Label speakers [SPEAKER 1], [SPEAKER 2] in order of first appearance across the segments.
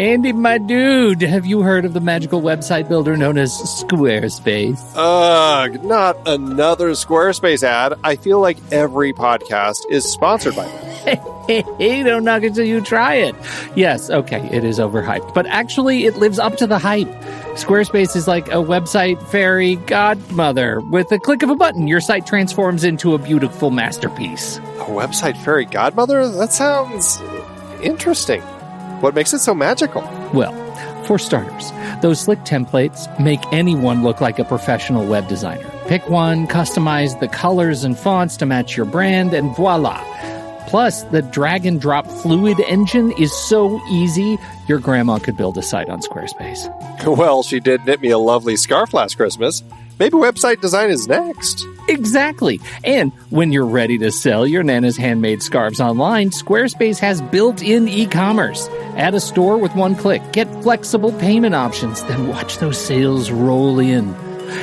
[SPEAKER 1] Andy, my dude, have you heard of the magical website builder known as Squarespace?
[SPEAKER 2] Ugh, not another Squarespace ad. I feel like every podcast is sponsored by them.
[SPEAKER 1] Hey, don't knock it till you try it. Yes, okay, it is overhyped, but actually it lives up to the hype. Squarespace is like a website fairy godmother. With a click of a button, your site transforms into a beautiful masterpiece.
[SPEAKER 2] A website fairy godmother? That sounds interesting. What makes it so magical?
[SPEAKER 1] Well, for starters, those slick templates make anyone look like a professional web designer. Pick one, customize the colors and fonts to match your brand, and voila. Plus, the drag-and-drop Fluid engine is so easy, your grandma could build a site on Squarespace.
[SPEAKER 2] Well, she did knit me a lovely scarf last Christmas. Maybe website design is next.
[SPEAKER 1] Exactly. And when you're ready to sell your Nana's handmade scarves online, Squarespace has built-in e-commerce. Add a store with one click. Get flexible payment options. Then watch those sales roll in.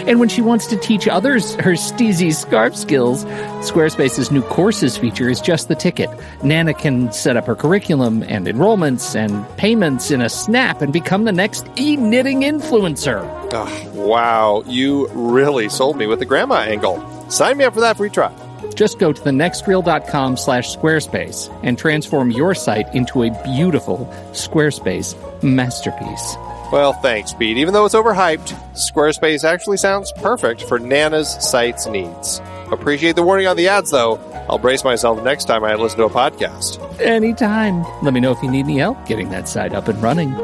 [SPEAKER 1] And when she wants to teach others her steezy scarf skills, Squarespace's new courses feature is just the ticket. Nana can set up her curriculum and enrollments and payments in a snap and become the next e-knitting influencer.
[SPEAKER 2] Oh, wow, you really sold me with the grandma angle. Sign me up for that free trial.
[SPEAKER 1] Just go to thenextreel.com/Squarespace and transform your site into a beautiful Squarespace masterpiece.
[SPEAKER 2] Well, thanks, Pete. Even though it's overhyped, Squarespace actually sounds perfect for Nana's site's needs. Appreciate the warning on the ads, though. I'll brace myself next time I listen to a podcast.
[SPEAKER 1] Anytime. Let me know if you need any help getting that site up and running.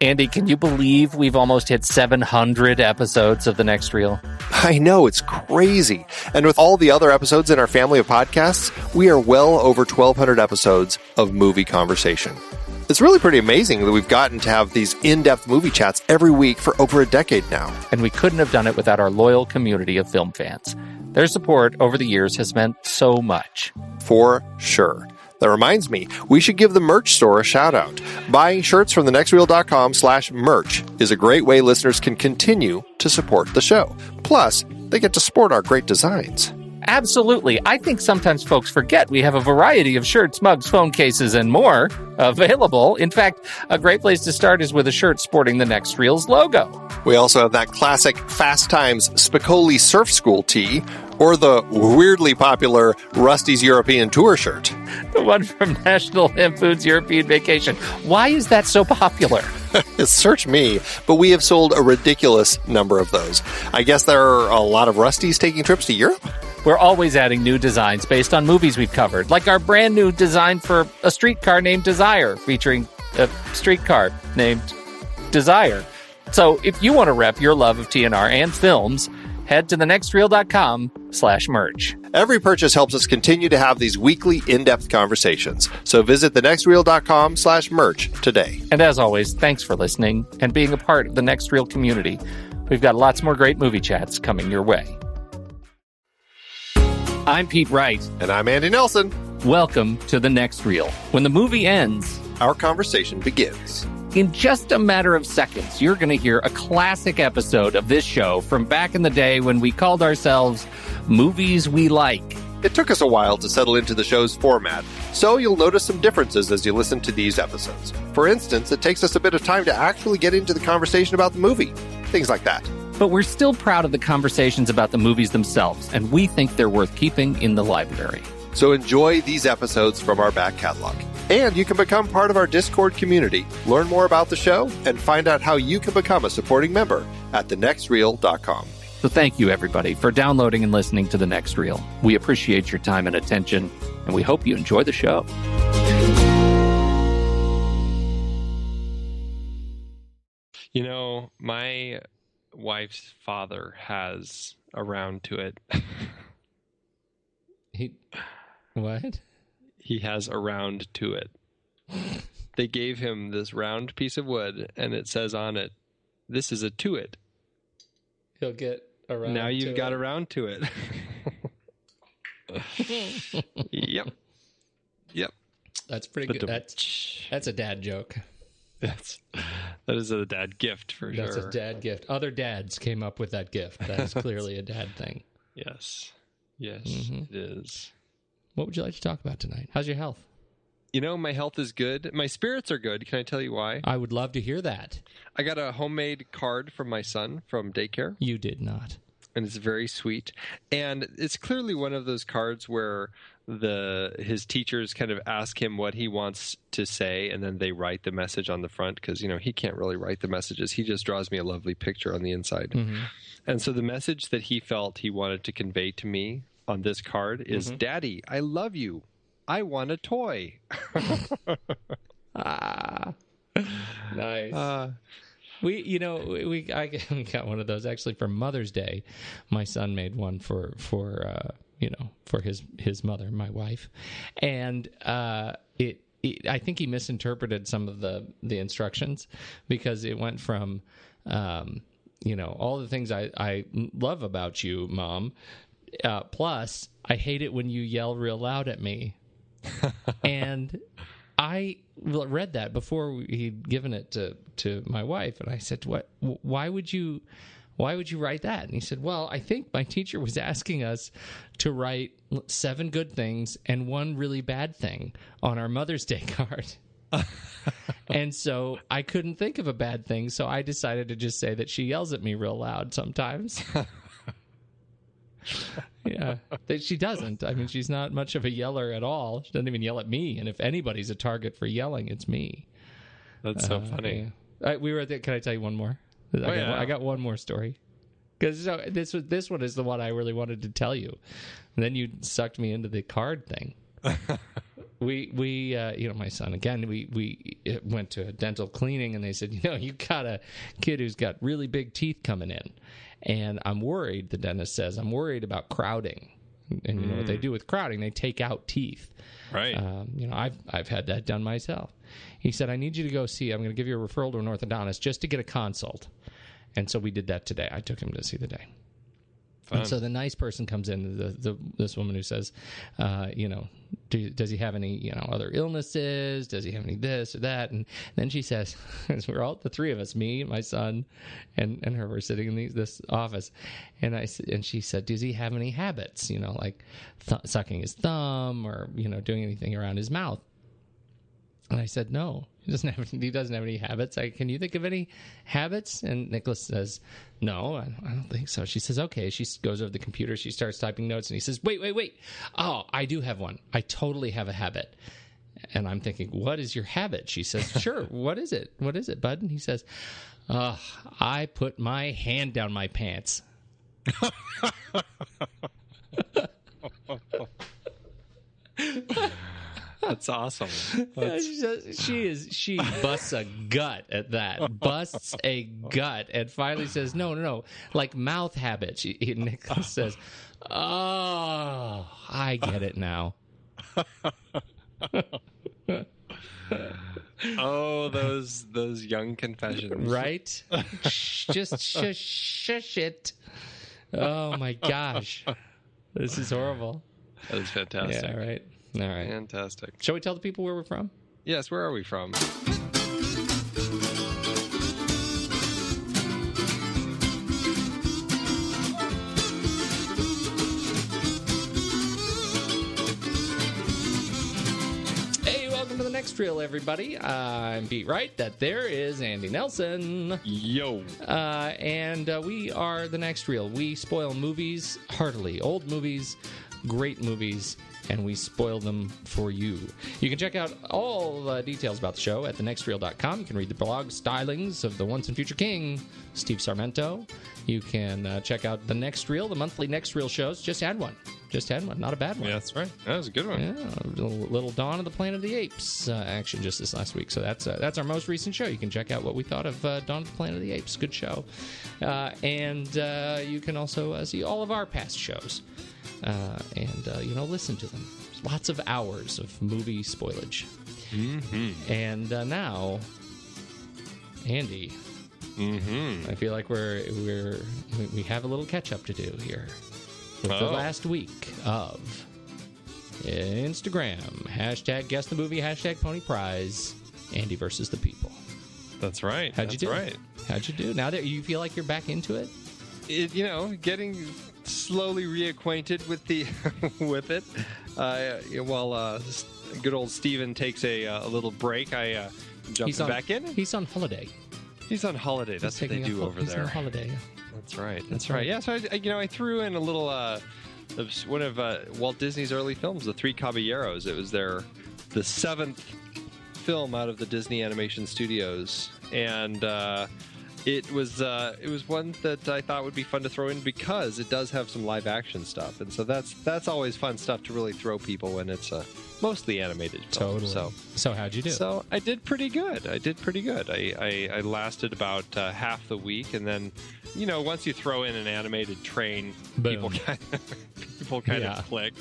[SPEAKER 1] Andy, can you believe we've almost hit 700 episodes of The Next Reel?
[SPEAKER 2] I know, it's crazy. And with all the other episodes in our family of podcasts, we are well over 1,200 episodes of movie conversation. It's really pretty amazing that we've gotten to have these in-depth movie chats every week for over a decade now.
[SPEAKER 1] And we couldn't have done it without our loyal community of film fans. Their support over the years has meant so much.
[SPEAKER 2] For sure. That reminds me, we should give the merch store a shout out. Buying shirts from thenextreel.com/merch is a great way listeners can continue to support the show. Plus, they get to sport our great designs.
[SPEAKER 1] Absolutely. I think sometimes folks forget we have a variety of shirts, mugs, phone cases, and more available. In fact, a great place to start is with a shirt sporting the Next Reel's logo.
[SPEAKER 2] We also have that classic Fast Times Spicoli Surf School tee, or the weirdly popular Rusty's European Tour shirt.
[SPEAKER 1] The one from National Lampoon's European Vacation. Why is that so popular?
[SPEAKER 2] Search me, but we have sold a ridiculous number of those. I guess there are a lot of Rustys taking trips to Europe?
[SPEAKER 1] We're always adding new designs based on movies we've covered, like our brand new design for a streetcar named Desire, featuring a streetcar named Desire. So if you want to rep your love of TNR and films, head to thenextreel.com/merch.
[SPEAKER 2] Every purchase helps us continue to have these weekly in-depth conversations. So visit thenextreel.com/merch today.
[SPEAKER 1] And as always, thanks for listening and being a part of the Next Reel community. We've got lots more great movie chats coming your way. I'm Pete Wright.
[SPEAKER 2] And I'm Andy Nelson.
[SPEAKER 1] Welcome to The Next Reel. When the movie ends,
[SPEAKER 2] our conversation begins.
[SPEAKER 1] In just a matter of seconds, you're going to hear a classic episode of this show from back in the day when we called ourselves Movies We Like.
[SPEAKER 2] It took us a while to settle into the show's format, so you'll notice some differences as you listen to these episodes. For instance, it takes us a bit of time to actually get into the conversation about the movie. Things like that.
[SPEAKER 1] But we're still proud of the conversations about the movies themselves, and we think they're worth keeping in the library.
[SPEAKER 2] So enjoy these episodes from our back catalog. And you can become part of our Discord community, learn more about the show, and find out how you can become a supporting member at thenextreel.com.
[SPEAKER 1] So thank you, everybody, for downloading and listening to The Next Reel. We appreciate your time and attention, and we hope you enjoy the show.
[SPEAKER 3] You know, my wife's father has a round to it.
[SPEAKER 1] What?
[SPEAKER 3] He has a round to it. They gave him this round piece of wood, and it says on it, "This is a to it."
[SPEAKER 1] He'll get around.
[SPEAKER 3] Now you've got around to it. Yep.
[SPEAKER 1] That's pretty good. That's a dad joke.
[SPEAKER 3] That is a dad gift for sure.
[SPEAKER 1] That's a dad gift. Other dads came up with that gift. That is clearly a dad thing.
[SPEAKER 3] Yes. Yes, it is.
[SPEAKER 1] What would you like to talk about tonight? How's your health?
[SPEAKER 3] My health is good. My spirits are good. Can I tell you why?
[SPEAKER 1] I would love to hear that.
[SPEAKER 3] I got a homemade card from my son from daycare.
[SPEAKER 1] You did not.
[SPEAKER 3] And it's very sweet. And it's clearly one of those cards where his teachers kind of ask him what he wants to say, and then they write the message on the front because, he can't really write the messages. He just draws me a lovely picture on the inside. Mm-hmm. And so the message that he felt he wanted to convey to me on this card is, Daddy, I love you. I want a toy.
[SPEAKER 1] Nice. I got one of those actually for Mother's Day. My son made one for his mother, my wife, and I think he misinterpreted some of the instructions because it went from all the things I love about you, Mom, plus I hate it when you yell real loud at me. And I read that before he'd given it to my wife, and I said, "What? Why would you write that?" And he said, "Well, I think my teacher was asking us to write 7 good things and 1 really bad thing on our Mother's Day card." And so I couldn't think of a bad thing, so I decided to just say that she yells at me real loud sometimes. Yeah, she doesn't. I mean, she's not much of a yeller at all. She doesn't even yell at me. And if anybody's a target for yelling, it's me.
[SPEAKER 3] That's so funny.
[SPEAKER 1] Yeah. We were at can I tell you one more? I got one more story. Because this one is the one I really wanted to tell you. And then you sucked me into the card thing. We my son, again, we went to a dental cleaning, and they said, you got a kid who's got really big teeth coming in. And I'm worried, the dentist says, I'm worried about crowding. And you know what they do with crowding? They take out teeth.
[SPEAKER 3] Right.
[SPEAKER 1] I've had that done myself. He said, I need you to go see, I'm going to give you a referral to an orthodontist just to get a consult. And so we did that today. I took him to see the day. Fun. And so the nice person comes in, this woman who says, does he have any, other illnesses? Does he have any this or that? And then she says, as we're all, the 3 of us, me, my son, and her, we're sitting in this office. And she said, does he have any habits? Like sucking his thumb or, doing anything around his mouth? And I said, no, he doesn't have any habits. Can you think of any habits? And Nicholas says, no, I don't think so. She says, okay. She goes over to the computer. She starts typing notes, and he says, wait. Oh, I do have one. I totally have a habit. And I'm thinking, what is your habit? She says, sure. What is it? What is it, bud? And he says, I put my hand down my pants.
[SPEAKER 3] That's awesome.
[SPEAKER 1] She busts a gut at that. Busts a gut and finally says, no, like mouth habits. Nicholas says, oh, I get it now.
[SPEAKER 3] Oh, those young confessions.
[SPEAKER 1] Right? Just shush it. Oh my gosh. This is horrible.
[SPEAKER 3] That was fantastic.
[SPEAKER 1] Yeah, right. All right.
[SPEAKER 3] Fantastic.
[SPEAKER 1] Shall we tell the people where we're from?
[SPEAKER 3] Yes, where are we from?
[SPEAKER 1] Hey, welcome to the next reel, everybody. I'm Pete Wright. That there is Andy Nelson.
[SPEAKER 3] Yo.
[SPEAKER 1] And we are the next reel. We spoil movies heartily. Old movies, great movies, and we spoil them for you. You can check out all the details about the show at thenextreel.com. You can read the blog stylings of the once and future king, Steve Sarmento. You can check out the Next Reel, the monthly Next Reel shows. Just had one. Not a bad one.
[SPEAKER 3] Yeah, that's right. That was a good one.
[SPEAKER 1] Yeah, a little Dawn of the Planet of the Apes action just this last week. So that's our most recent show. You can check out what we thought of Dawn of the Planet of the Apes. Good show. And you can also see all of our past shows. And listen to them. Lots of hours of movie spoilage. Mm-hmm. And now, Andy, I feel like we have a little catch up to do here with the last week of Instagram # guess the movie # pony prize Andy versus the people.
[SPEAKER 3] That's right.
[SPEAKER 1] How'd you do? How'd you do? Now that you feel like you're back into it?
[SPEAKER 3] Getting slowly reacquainted with the with it. While good old Steven takes a little break, I jump back in.
[SPEAKER 1] He's on holiday.
[SPEAKER 3] He's on holiday. That's what they do over there.
[SPEAKER 1] He's on holiday.
[SPEAKER 3] That's right. That's right. Yeah. So I threw in a little one of Walt Disney's early films, The Three Caballeros. It was the seventh film out of the Disney Animation Studios, and it was one that I thought would be fun to throw in because it does have some live action stuff, and so that's always fun stuff to really throw people when it's a mostly animated film.
[SPEAKER 1] Totally. So how'd you do?
[SPEAKER 3] So I did pretty good. I lasted about half the week, and then once you throw in an animated train,
[SPEAKER 1] Boom.
[SPEAKER 3] people kind of click.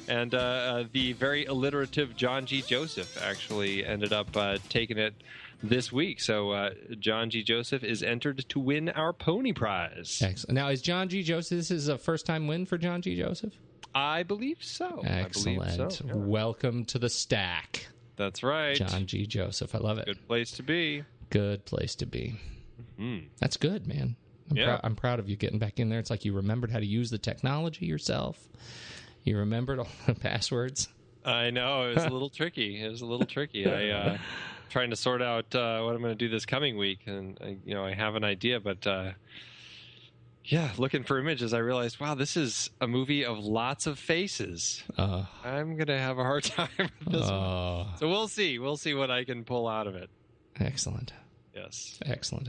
[SPEAKER 3] And the very alliterative John G. Joseph actually ended up taking it this week. So John G. Joseph is entered to win our Pony Prize.
[SPEAKER 1] Excellent. Now, is John G. Joseph, this is a first-time win for John G. Joseph?
[SPEAKER 3] I believe so.
[SPEAKER 1] Excellent.
[SPEAKER 3] I believe so, yeah.
[SPEAKER 1] Welcome to the stack.
[SPEAKER 3] That's right.
[SPEAKER 1] John G. Joseph. I love it.
[SPEAKER 3] Good place to be.
[SPEAKER 1] Good place to be.
[SPEAKER 3] Mm-hmm.
[SPEAKER 1] That's good, man. I'm proud of you getting back in there. It's like you remembered how to use the technology yourself. You remembered all the passwords.
[SPEAKER 3] I know. It was a little tricky. I trying to sort out what I'm going to do this coming week, and I have an idea, but looking for images, I realized, wow, this is a movie of lots of faces. I'm going to have a hard time with this one. So we'll see. We'll see what I can pull out of it.
[SPEAKER 1] Excellent.
[SPEAKER 3] Yes.
[SPEAKER 1] Excellent.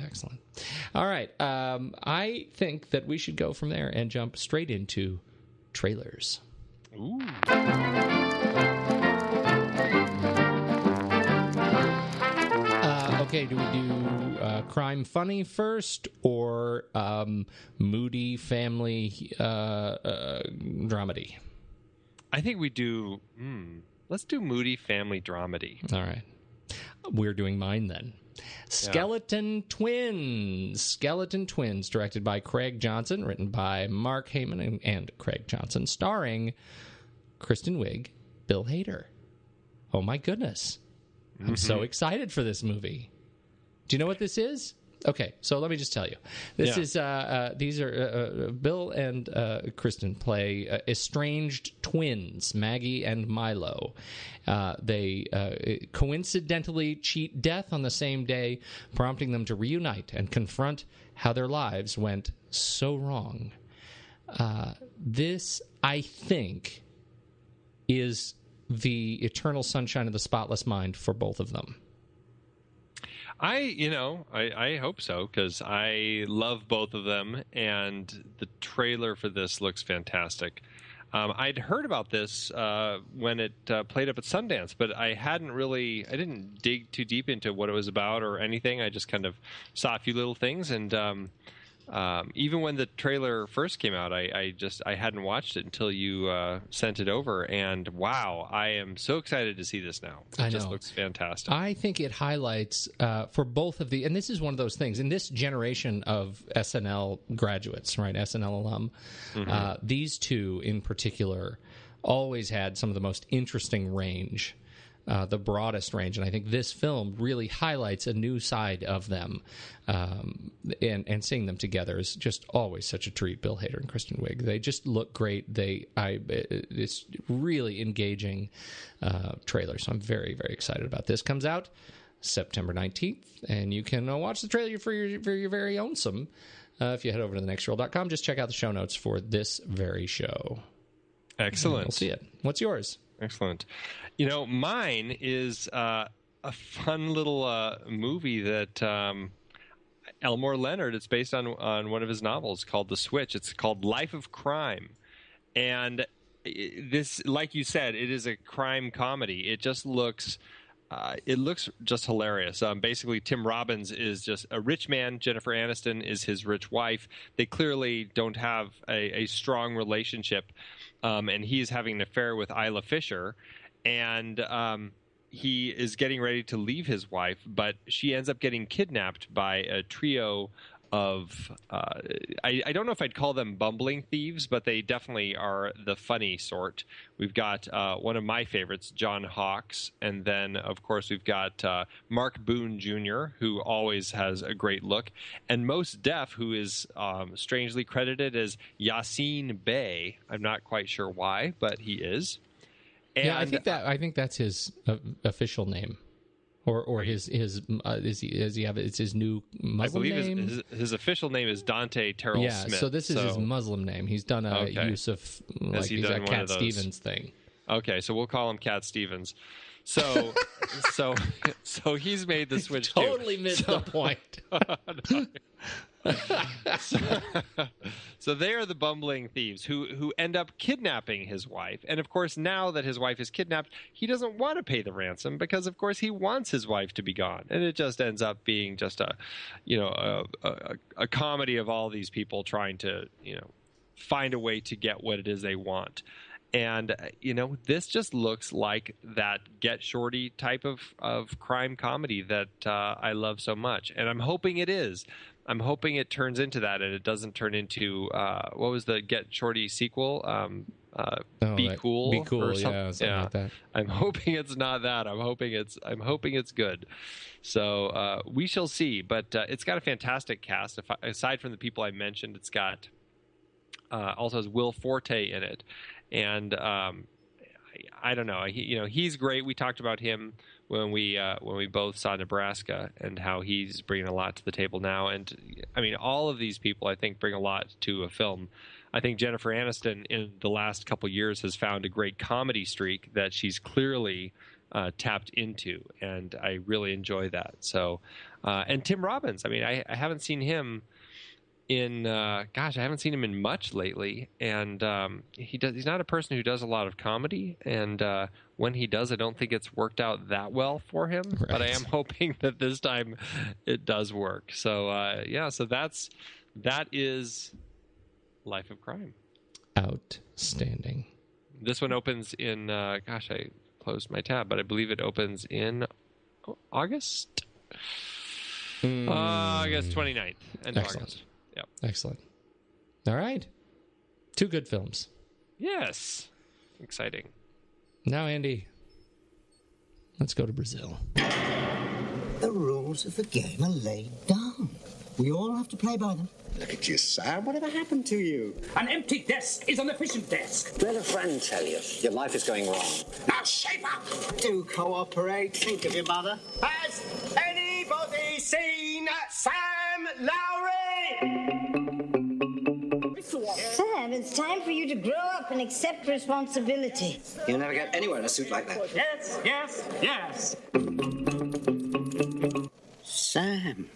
[SPEAKER 1] All right. I think that we should go from there and jump straight into trailers.
[SPEAKER 3] Ooh.
[SPEAKER 1] Okay, do we do crime funny first or moody family dramedy?
[SPEAKER 3] I think we do. Let's do moody family dramedy.
[SPEAKER 1] All right. We're doing mine then. Skeleton Twins, directed by Craig Johnson, written by Mark Heyman and Craig Johnson, starring Kristen Wiig, Bill Hader. Oh my goodness. I'm so excited for this movie. Do you know what this is? Okay, so let me just tell you. This is these are Bill and Kristen play estranged twins, Maggie and Milo. They coincidentally cheat death on the same day, prompting them to reunite and confront how their lives went so wrong. This, I think, is the eternal sunshine of the spotless mind for both of them.
[SPEAKER 3] I hope so, because I love both of them, and the trailer for this looks fantastic. I'd heard about this when it played up at Sundance, but I didn't dig too deep into what it was about or anything. I just kind of saw a few little things, and even when the trailer first came out, I hadn't watched it until you sent it over, and wow, I am so excited to see this now. It just looks fantastic.
[SPEAKER 1] I think it highlights for both of and this is one of those things, in this generation of SNL graduates, right, SNL alum, these two in particular always had some of the most interesting range. The broadest range, and I think this film really highlights a new side of them, and seeing them together is just always such a treat. Bill Hader and Kristen Wiig, they just look great. It's really engaging trailer, so I'm very, very excited about this. Comes out September 19th, and you can watch the trailer for your very own some if you head over to thenextroll.com. Just check out the show notes for this very show.
[SPEAKER 3] Excellent.
[SPEAKER 1] We'll see it. What's yours?
[SPEAKER 3] Excellent. Mine is a fun little movie that Elmore Leonard, it's based on one of his novels called The Switch. It's called Life of Crime. And this, like you said, it is a crime comedy. It just looks... it looks just hilarious. Basically, Tim Robbins is just a rich man. Jennifer Aniston is his rich wife. They clearly don't have a strong relationship, and he is having an affair with Isla Fisher. And he is getting ready to leave his wife, but she ends up getting kidnapped by a trio I don't know if I'd call them bumbling thieves, but they definitely are the funny sort. We've got one of my favorites, John Hawkes, and then, of course, we've got Mark Boone Jr., who always has a great look, and Mos Def, who is strangely credited as Yassine Bey. I'm not quite sure why, but he is. And,
[SPEAKER 4] yeah, I think that's his official name. Or his does he have it's his new Muslim name?
[SPEAKER 3] I believe his official name is Dante Terrell Smith.
[SPEAKER 4] Yeah, so this is his Muslim name. He's done a use of he's a Cat Stevens thing.
[SPEAKER 3] Okay, so we'll call him Cat Stevens. So he's made the switch
[SPEAKER 4] totally missed the point.
[SPEAKER 3] So they are the bumbling thieves who end up kidnapping his wife. And of course, now that his wife is kidnapped, he doesn't want to pay the ransom because, of course, he wants his wife to be gone. And it just ends up being just a comedy of all these people trying to, find a way to get what it is they want. And, this just looks like that Get Shorty type of crime comedy that I love so much. And I'm hoping it is. I'm hoping it turns into that and it doesn't turn into, what was the Get Shorty sequel? Be Cool?
[SPEAKER 4] Be Cool,
[SPEAKER 3] or something.
[SPEAKER 4] Yeah, something like that.
[SPEAKER 3] I'm hoping it's not that. I'm hoping it's good. So we shall see. But it's got a fantastic cast. Aside from the people I mentioned, it's got also has Will Forte in it. And I don't know. He's great. We talked about him when we both saw Nebraska and how he's bringing a lot to the table now. And I mean, all of these people I think bring a lot to a film. I think Jennifer Aniston in the last couple of years has found a great comedy streak that she's clearly tapped into, and I really enjoy that. So, and Tim Robbins. I mean, I haven't seen him I haven't seen him in much lately, and he's not a person who does a lot of comedy, and when he does, I don't think it's worked out that well for him. Right. But I am hoping that this time it does work. So so that is Life of Crime.
[SPEAKER 4] Outstanding.
[SPEAKER 3] This one opens in I closed my tab, but I believe it opens in August. August 29th. End of August. Yep.
[SPEAKER 4] Excellent. All right. 2 good films.
[SPEAKER 3] Yes. Exciting.
[SPEAKER 4] Now, Andy, let's go to Brazil.
[SPEAKER 5] The rules of the game are laid down. We all have to play by them.
[SPEAKER 6] Look at you, Sam. Whatever happened to you?
[SPEAKER 7] An empty desk is an efficient desk.
[SPEAKER 6] Let a friend tell you. Your life is going wrong.
[SPEAKER 7] Now shape up!
[SPEAKER 5] Do cooperate. Think of your mother.
[SPEAKER 7] Has anybody seen Sam Lowry?
[SPEAKER 8] Sam, it's time for you to grow up and accept responsibility.
[SPEAKER 6] You'll never get anywhere in a suit like that.
[SPEAKER 7] Yes.
[SPEAKER 5] Sam,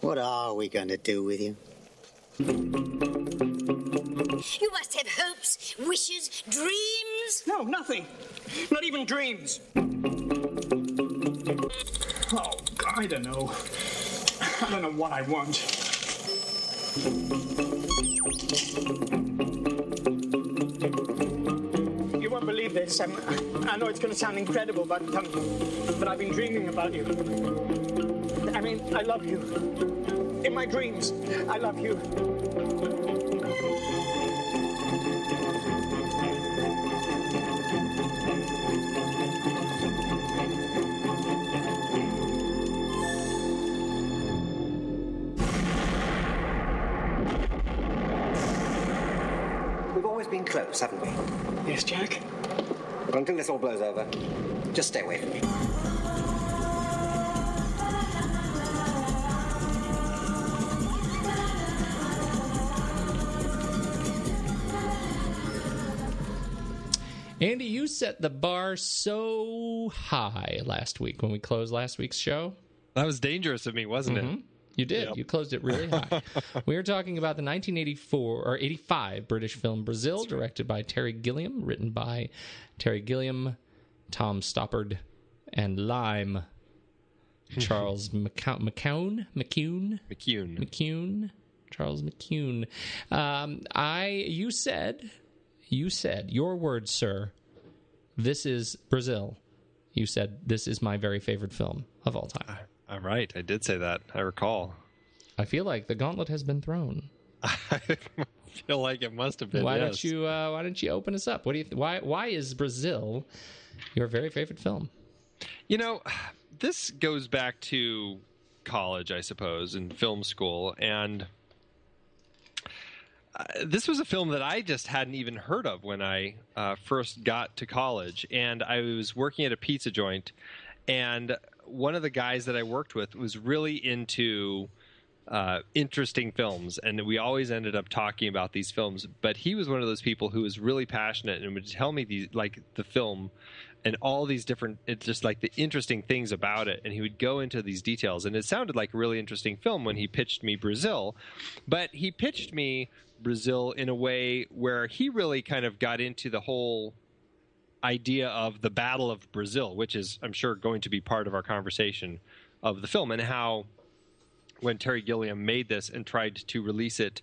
[SPEAKER 5] what are we going to do with you?
[SPEAKER 8] You must have hopes, wishes, dreams.
[SPEAKER 7] No, nothing. Not even dreams. Oh, I don't know. I don't know what I want. You won't believe this. I know it's going to sound incredible, but I've been dreaming about you. I mean, I love you. In my dreams, I love you.
[SPEAKER 6] We've always been close, haven't we?
[SPEAKER 7] Yes, Jack?
[SPEAKER 6] But until this all blows over, just stay away from me.
[SPEAKER 4] Andy, you set the bar so high last week when we closed last week's show.
[SPEAKER 3] That was dangerous of me, wasn't it?
[SPEAKER 4] You did.
[SPEAKER 3] Yep.
[SPEAKER 4] You closed it really high. We were talking about the 1984 or 85 British film Brazil, directed by Terry Gilliam, written by Terry Gilliam, Tom Stoppard, and Lime. Charles McCune. Charles McCune. You said, your words, sir, this is Brazil. You said, this is my very favorite film of all time.
[SPEAKER 3] All right. I did say that. I recall.
[SPEAKER 4] I feel like the gauntlet has been thrown.
[SPEAKER 3] I feel like it must have been.
[SPEAKER 4] Why don't you open us up? What do you? Why is Brazil your very favorite film?
[SPEAKER 3] This goes back to college, I suppose, and film school, and this was a film that I just hadn't even heard of when I first got to college, and I was working at a pizza joint, and one of the guys that I worked with was really into interesting films, and we always ended up talking about these films, but he was one of those people who was really passionate and would tell me the film and all these different, it's just like the interesting things about it, and he would go into these details, and it sounded like a really interesting film when he pitched me Brazil, but he pitched me Brazil in a way where he really kind of got into the whole idea of the Battle of Brazil, which is, I'm sure, going to be part of our conversation of the film, and how when Terry Gilliam made this and tried to release it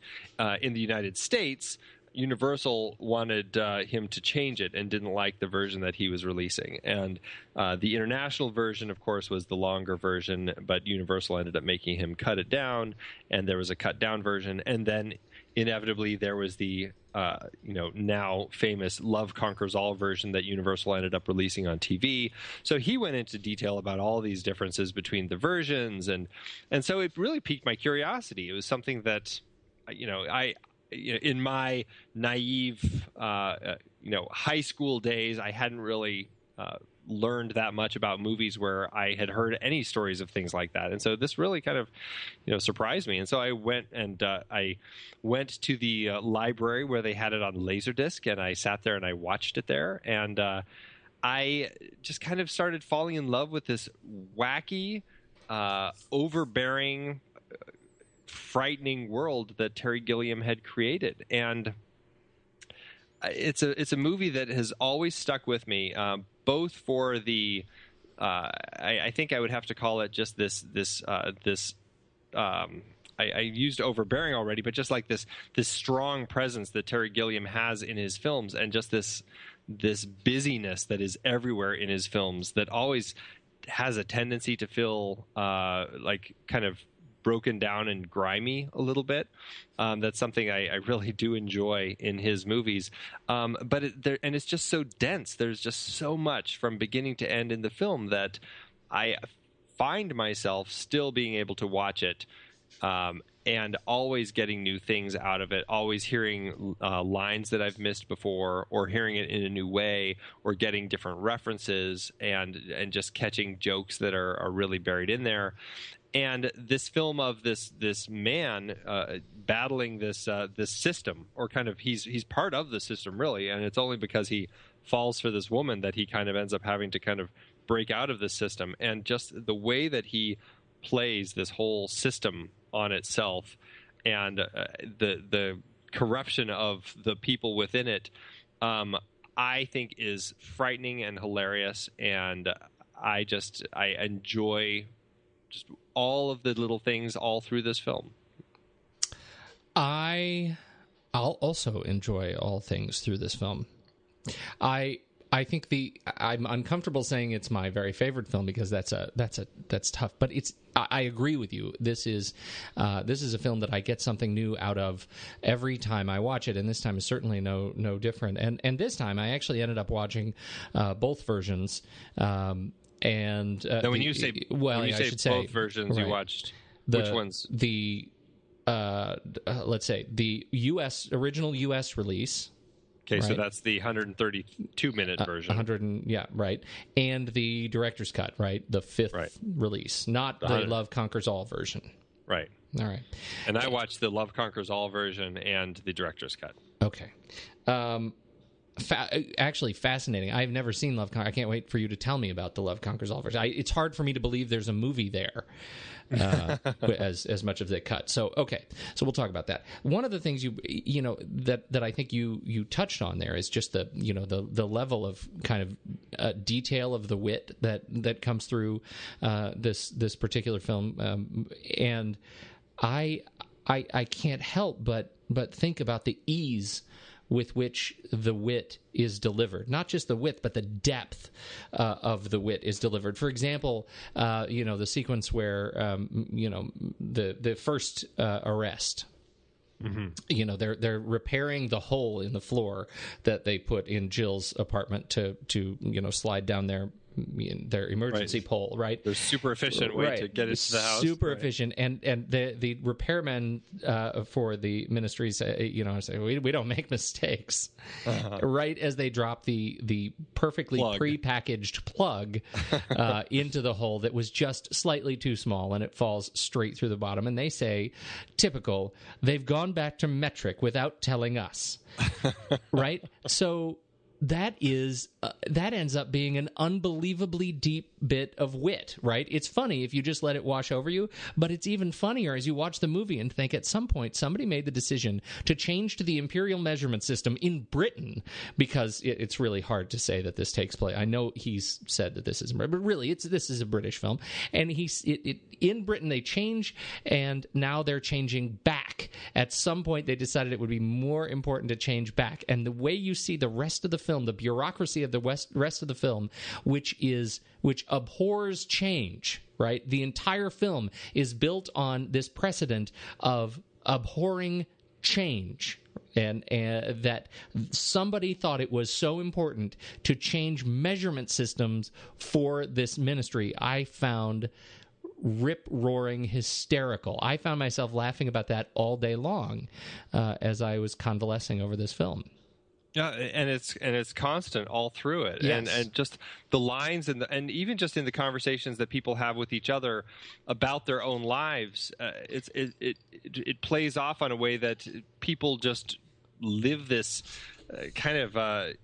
[SPEAKER 3] in the United States, Universal wanted him to change it and didn't like the version that he was releasing. And the international version, of course, was the longer version, but Universal ended up making him cut it down, and there was a cut down version. And then inevitably there was the now famous Love Conquers All version that Universal ended up releasing on TV. So he went into detail about all these differences between the versions, and so it really piqued my curiosity. It was something that in my naive high school days, I hadn't really learned that much about movies where I had heard any stories of things like that. And so this really kind of, surprised me. And so I went to the library where they had it on Laserdisc, and I sat there and I watched it there. And I just kind of started falling in love with this wacky, overbearing, frightening world that Terry Gilliam had created. And it's a movie that has always stuck with me, both for the I think I would have to call it just this I used overbearing already, but just like this strong presence that Terry Gilliam has in his films, and just this busyness that is everywhere in his films that always has a tendency to feel like kind of broken down and grimy a little bit. That's something I really do enjoy in his movies. But it's just so dense. There's just so much from beginning to end in the film that I find myself still being able to watch it and always getting new things out of it, always hearing lines that I've missed before, or hearing it in a new way, or getting different references, and just catching jokes that are really buried in there. And this film of this man battling this system, or kind of he's part of the system really, and it's only because he falls for this woman that he kind of ends up having to kind of break out of the system. And just the way that he plays this whole system on itself, and the corruption of the people within it, I think is frightening and hilarious. And I enjoy just all of the little things all through this film.
[SPEAKER 4] I'll also enjoy all things through this film. I think I'm uncomfortable saying it's my very favorite film, because that's tough. But I agree with you. This is a film that I get something new out of every time I watch it, and this time is certainly no different. And this time I actually ended up watching both versions. And
[SPEAKER 3] now, when you say both versions, right, you watched which ones?
[SPEAKER 4] Let's say the original U.S. release.
[SPEAKER 3] Okay,
[SPEAKER 4] right?
[SPEAKER 3] So that's the 132-minute version.
[SPEAKER 4] Right. And the director's cut, right? The fifth release, not the Love Conquers All version.
[SPEAKER 3] Right.
[SPEAKER 4] All right.
[SPEAKER 3] And I watched the Love Conquers All version and the director's cut.
[SPEAKER 4] Okay. Actually fascinating. I've never seen Love Conquers. I can't wait for you to tell me about the Love Conquers All version. It's hard for me to believe there's a movie there, as much as they cut. So okay, so we'll talk about that. One of the things that I think you touched on there is just the level of kind of detail of the wit that comes through this particular film, and I can't help but think about the ease with which the wit is delivered. Not just the width, but the depth of the wit is delivered. For example, the sequence where, the first arrest. Mm-hmm. They're repairing the hole in the floor that they put in Jill's apartment to slide down their emergency pole, right?
[SPEAKER 3] There's super efficient way to get into the house.
[SPEAKER 4] Super efficient, and the repairmen for the ministry say, we don't make mistakes. Right as they drop the perfectly prepackaged plug into the hole that was just slightly too small, and it falls straight through the bottom. And they say, typical, they've gone back to metric without telling us. Right? So that ends up being an unbelievably deep bit of wit, right? It's funny if you just let it wash over you, but it's even funnier as you watch the movie and think at some point somebody made the decision to change to the imperial measurement system in Britain, because it's really hard to say that this takes place. I know he's said that this is, but really this is a British film, and in Britain they change, and now they're changing back. At some point they decided it would be more important to change back, and the way you see the rest of the film, the bureaucracy of the rest of the film, which abhors change, right? The entire film is built on this precedent of abhorring change, and that somebody thought it was so important to change measurement systems for this ministry. I found rip-roaring hysterical. I found myself laughing about that all day long as I was convalescing over this film.
[SPEAKER 3] Yeah, and it's constant all through it,
[SPEAKER 4] yes.
[SPEAKER 3] and just the lines and even just in the conversations that people have with each other about their own lives, it plays off on a way that people just live this kind of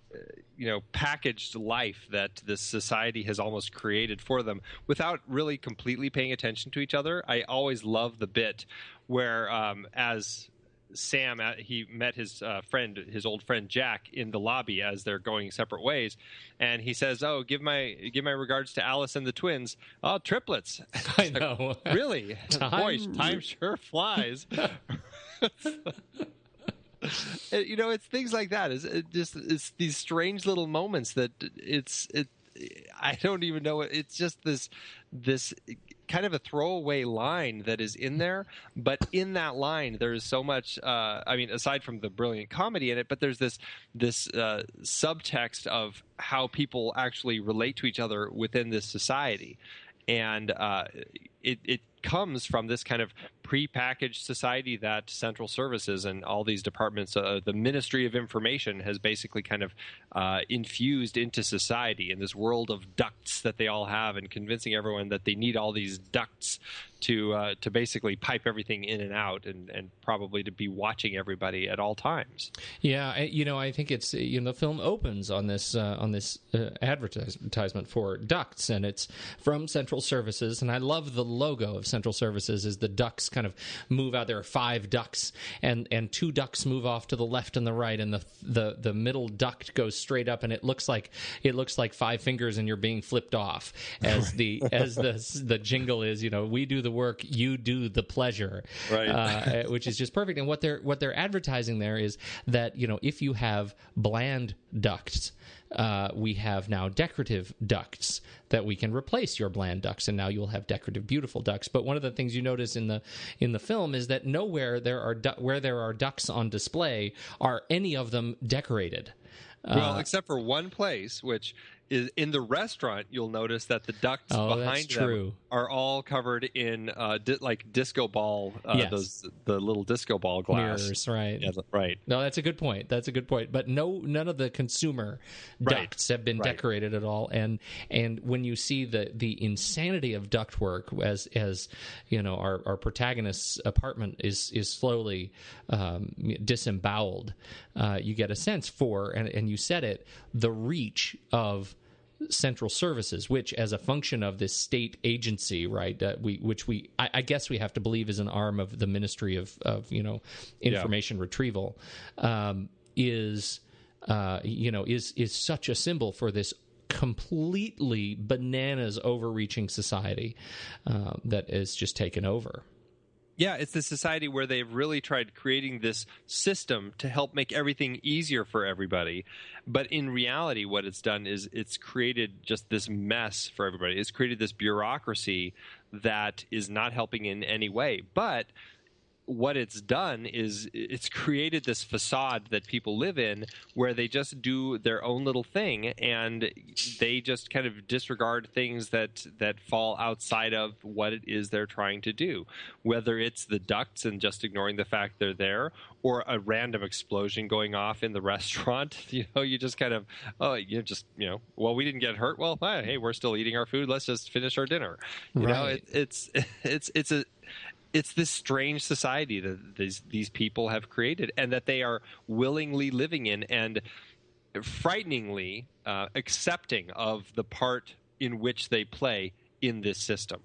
[SPEAKER 3] packaged life that this society has almost created for them without really completely paying attention to each other. I always love the bit where as Sam, he met his old friend Jack in the lobby as they're going separate ways, and he says, "Oh, give my regards to Alice and the twins." Oh, triplets!
[SPEAKER 4] I know,
[SPEAKER 3] really. Boy, time sure flies. It's things like that. It's these strange little moments that I don't even know. It's just this kind of a throwaway line that is in there, but in that line there's so much aside from the brilliant comedy in it, but there's this subtext of how people actually relate to each other within this society, and it comes from this kind of prepackaged society that central services and all these departments, the Ministry of Information, has basically kind of infused into society in this world of ducts that they all have, and convincing everyone that they need all these ducts to basically pipe everything in and out, and probably to be watching everybody at all times.
[SPEAKER 4] Yeah, I think it's the film opens on this advertisement for ducts, and it's from Central Services, and I love the logo of Central Services is the ducts kind of move out. There are 5 ducts, and 2 ducts move off to the left and the right, and the middle duct goes straight up, and it looks like 5 fingers and you're being flipped off as the jingle is, we do the work, you do the pleasure, right? Which is just perfect. And what they're advertising there is that if you have bland ducts, we have now decorative ducts that we can replace your bland ducts, and now you'll have decorative, beautiful ducts. But one of the things you notice in the film is that nowhere where there are ducts on display are any of them decorated.
[SPEAKER 3] Well, except for one place, which is in the restaurant. You'll notice that the ducts behind them are all covered in like disco ball,
[SPEAKER 4] yes.
[SPEAKER 3] the little disco ball glass
[SPEAKER 4] mirrors, right?
[SPEAKER 3] Yeah, right.
[SPEAKER 4] No, that's a good point. But none of the consumer ducts have been decorated at all. And when you see the insanity of ductwork, as our protagonist's apartment is slowly disemboweled, you get a sense for, and you said it, the reach of Central Services, which, as a function of this state agency, right, I guess we have to believe is an arm of the Ministry of Information Retrieval, is such a symbol for this completely bananas overreaching society that is just taken over.
[SPEAKER 3] Yeah, it's the society where they've really tried creating this system to help make everything easier for everybody. But in reality, what it's done is it's created just this mess for everybody. It's created this bureaucracy that is not helping in any way. But what it's done is it's created this facade that people live in where they just do their own little thing, and they just kind of disregard things that fall outside of what it is they're trying to do, whether it's the ducts and just ignoring the fact they're there, or a random explosion going off in the restaurant. You just kind of, well, we didn't get hurt. Well, hey, we're still eating our food. Let's just finish our dinner. It's this strange society that these people have created, and that they are willingly living in, and frighteningly accepting of the part in which they play in this system.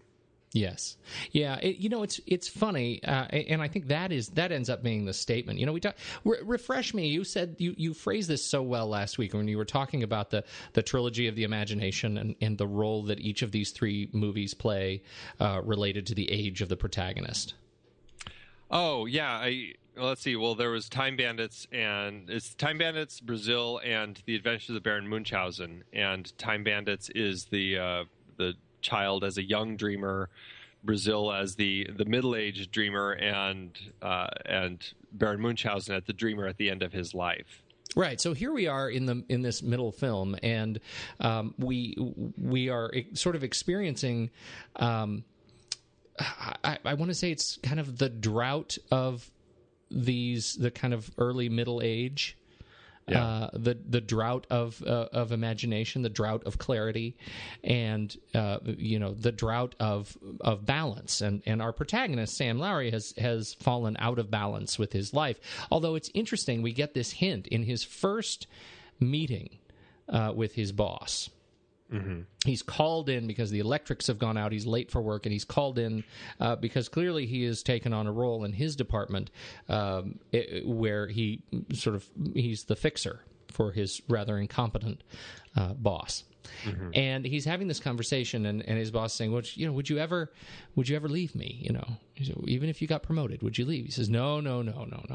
[SPEAKER 4] Yes, yeah. It's funny, and I think that ends up being the statement. We talk. Refresh me. You said you phrased this so well last week when you were talking about the trilogy of the imagination and the role that each of these three movies play related to the age of the protagonist.
[SPEAKER 3] Oh yeah. Let's see. Well, there was Time Bandits, and it's Time Bandits, Brazil, and The Adventures of Baron Munchausen. And Time Bandits is the child as a young dreamer, Brazil as the middle-aged dreamer, and Baron Munchausen at the dreamer at the end of his life.
[SPEAKER 4] Right. So here we are in this middle film, and we are sort of experiencing. I want to say it's kind of the drought of the kind of early middle age. Yeah. The drought of imagination, the drought of clarity, and the drought of balance. And our protagonist, Sam Lowry, has fallen out of balance with his life. Although it's interesting, we get this hint in his first meeting with his boss. Mm-hmm. He's called in because the electrics have gone out. He's late for work, and he's called in because clearly he has taken on a role in his department where he's the fixer for his rather incompetent boss. Mm-hmm. And he's having this conversation, and his boss is saying, "Well, would you ever leave me? Even if you got promoted, would you leave?" He says, "No,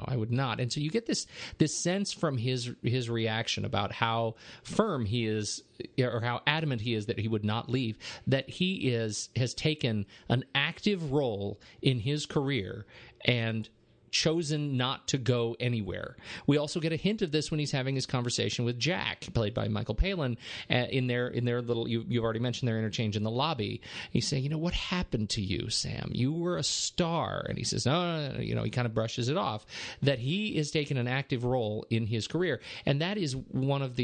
[SPEAKER 4] I would not." And so you get this sense from his reaction about how firm he is, or how adamant he is that he would not leave, that he has taken an active role in his career and chosen not to go anywhere. We also get a hint of this when he's having his conversation with Jack, played by Michael Palin, in their little, you've already mentioned their interchange in the lobby. He's saying, what happened to you, Sam? You were a star. And he says, no, he kind of brushes it off, that he is taking an active role in his career. And that is one of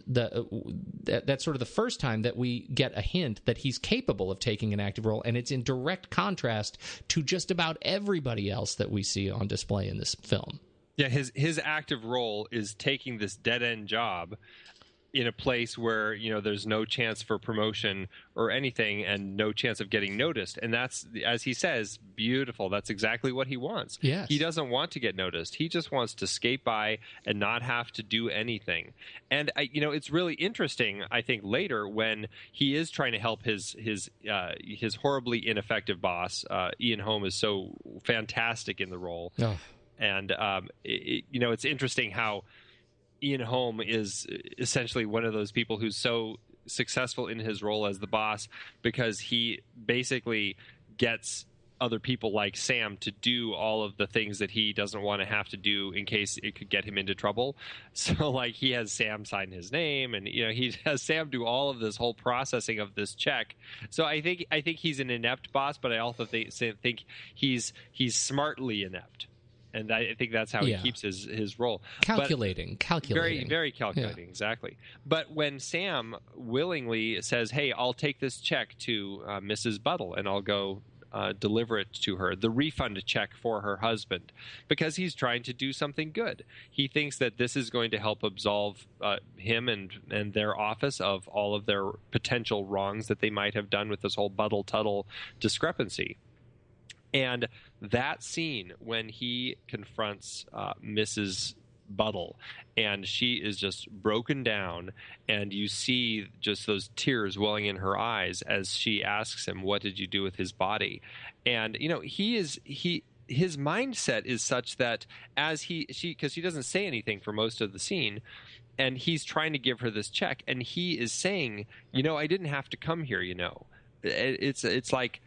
[SPEAKER 4] that's sort of the first time that we get a hint that he's capable of taking an active role. And it's in direct contrast to just about everybody else that we see on display in this film.
[SPEAKER 3] Yeah, his active role is taking this dead-end job in a place where, there's no chance for promotion or anything, and no chance of getting noticed. And that's, as he says, beautiful. That's exactly what he wants.
[SPEAKER 4] Yes.
[SPEAKER 3] He doesn't want to get noticed. He just wants to skate by and not have to do anything. And it's really interesting, I think, later when he is trying to help his horribly ineffective boss. Ian Holm is so fantastic in the role.
[SPEAKER 4] Oh.
[SPEAKER 3] And it's interesting how Ian Holm is essentially one of those people who's so successful in his role as the boss because he basically gets other people like Sam to do all of the things that he doesn't want to have to do in case it could get him into trouble. So he has Sam sign his name, and he has Sam do all of this whole processing of this check. So I think he's an inept boss, but I also think he's smartly inept. And I think that's how he keeps his role.
[SPEAKER 4] Calculating.
[SPEAKER 3] Very, very calculating, exactly. But when Sam willingly says, hey, I'll take this check to Mrs. Buttle and I'll go deliver it to her, the refund check for her husband, because he's trying to do something good. He thinks that this is going to help absolve him and their office of all of their potential wrongs that they might have done with this whole Buttle-Tuttle discrepancy. And that scene when he confronts Mrs. Buttle, and she is just broken down, and you see just those tears welling in her eyes as she asks him, what did you do with his body? And his mindset is such that as because he doesn't say anything for most of the scene, and he's trying to give her this check, and he is saying, I didn't have to come here. It's like,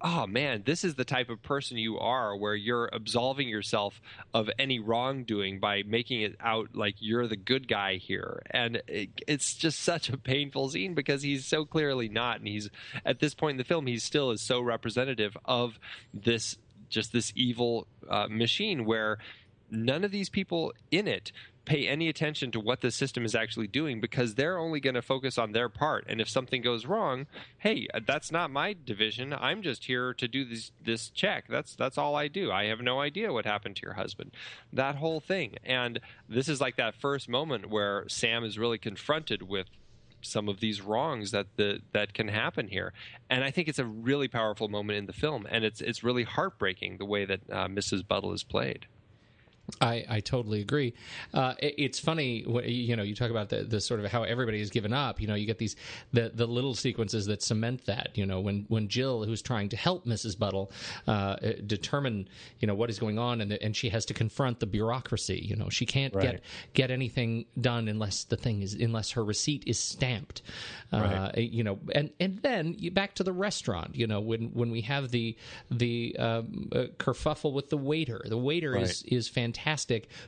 [SPEAKER 3] oh man, this is the type of person you are, where you're absolving yourself of any wrongdoing by making it out like you're the good guy here. And it's just such a painful scene, because he's so clearly not. And he's, at this point in the film, he still is so representative of this evil machine, where none of these people in it pay any attention to what the system is actually doing, because they're only going to focus on their part. And if something goes wrong, hey, that's not my division. I'm just here to do this check. That's all I do. I have no idea what happened to your husband. That whole thing. And this is like that first moment where Sam is really confronted with some of these wrongs that can happen here. And I think it's a really powerful moment in the film, and it's really heartbreaking the way that Mrs. Buttle is played.
[SPEAKER 4] I totally agree. It's funny, you talk about the sort of how everybody has given up. You get these the little sequences that cement that. When Jill, who's trying to help Mrs. Buttle determine what is going on, and she has to confront the bureaucracy. She can't get anything done unless her receipt is stamped. And then back to the restaurant. When we have the kerfuffle with the waiter. The waiter is fantastic.